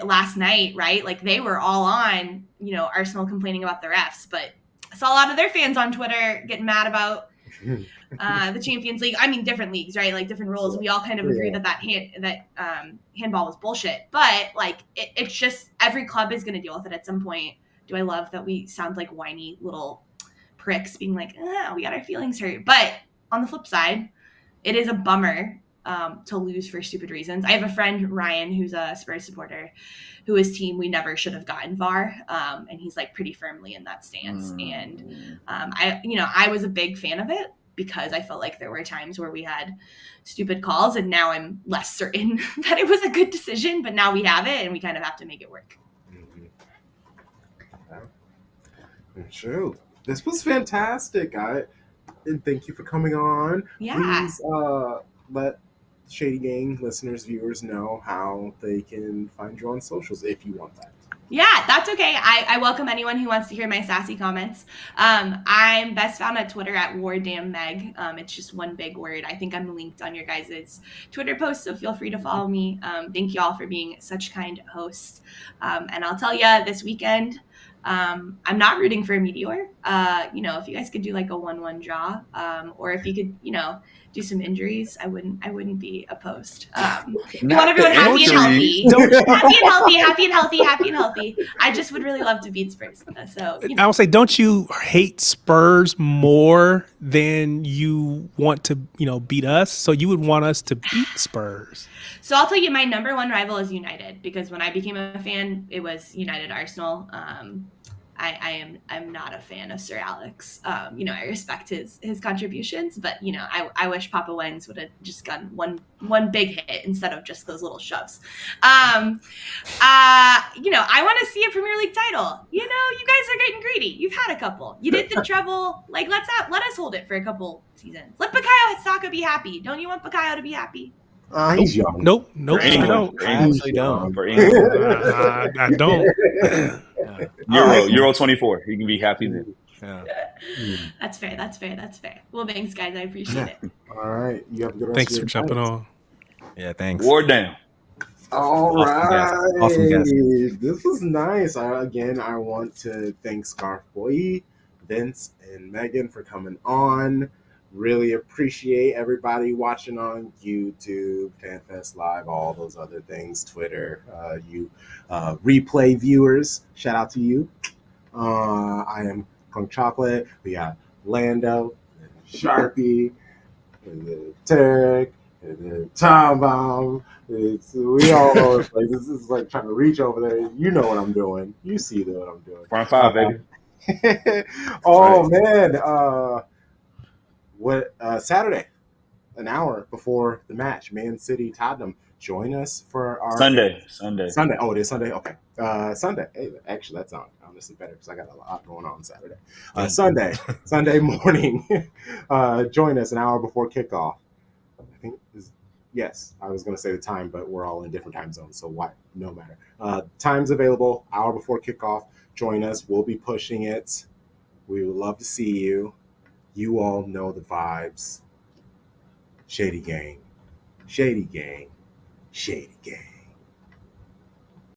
last night, right? Like they were all on, Arsenal complaining about the refs, but I saw a lot of their fans on Twitter getting mad about the Champions League. I mean, different leagues, right? Like different rules. We all kind of agree that handball was bullshit, but like it's just every club is going to deal with it at some point. Do I love that we sound like whiny little pricks being like, we got our feelings hurt? But on the flip side, it is a bummer to lose for stupid reasons. I have a friend, Ryan, who's a Spurs supporter, who his team, we never should have gotten VAR. And he's like pretty firmly in that stance. And I was a big fan of it because I felt like there were times where we had stupid calls, and now I'm less certain that it was a good decision, but now we have it and we kind of have to make it work. True. This was fantastic, and thank you for coming on. Yeah. Please let Shady Gang listeners, viewers know how they can find you on socials if you want that. Yeah, that's okay. I welcome anyone who wants to hear my sassy comments. I'm best found on Twitter at WarDamnMeg. It's just one big word. I think I'm linked on your guys' Twitter post, so feel free to follow me. Thank you all for being such kind hosts. And I'll tell you, this weekend, I'm not rooting for a meteor. If you guys could do like a 1-1 draw, or if you could, do some injuries, I wouldn't be opposed. We want everyone happy and healthy. Happy and healthy. I just would really love to beat Spurs. So, I would say, don't you hate Spurs more than you want to, beat us? So you would want us to beat Spurs. So I'll tell you, my number one rival is United, because when I became a fan, it was United Arsenal. I'm not a fan of Sir Alex. I respect his contributions, but I wish Papa Wangs would have just gotten one big hit instead of just those little shoves. I want to see a Premier League title. You guys are getting greedy. You've had a couple. You did the treble. Like, let us hold it for a couple seasons. Let Bukayo Saka be happy. Don't you want Bukayo to be happy? He's young. Nope. For I England. don't. For I England. actually don't. For England. I don't. Euro 24. He can be happy then. Yeah. That's fair. Well, thanks, guys. I appreciate it. All right. You have a good rest Thanks of for your jumping night. on. Yeah, thanks. War down. All Awesome guest. right. Awesome guest. This was nice. I want to thank Scarf Boy, Vince, and Megan for coming on. Really appreciate everybody watching on YouTube, FanFest Live, all those other things, Twitter. You replay viewers, shout out to you. I am Punk Chocolate. We got Lando, Sharpie, Tarek, Tom Bomb. We all over the place. This is like trying to reach over there. You know what I'm doing. You see what I'm doing. Front five, baby. Oh man. Saturday, an hour before the match, Man City Tottenham. Join us for our Sunday. Oh, it is Sunday. Okay, Sunday. Hey, actually, that's honestly better because I got a lot going on Saturday. Sunday morning. Join us an hour before kickoff. I think yes. I was going to say the time, but we're all in different time zones, so why? No matter. Time's available. Hour before kickoff. Join us. We'll be pushing it. We would love to see you. You all know the vibes. Shady Gang. Shady Gang. Shady Gang.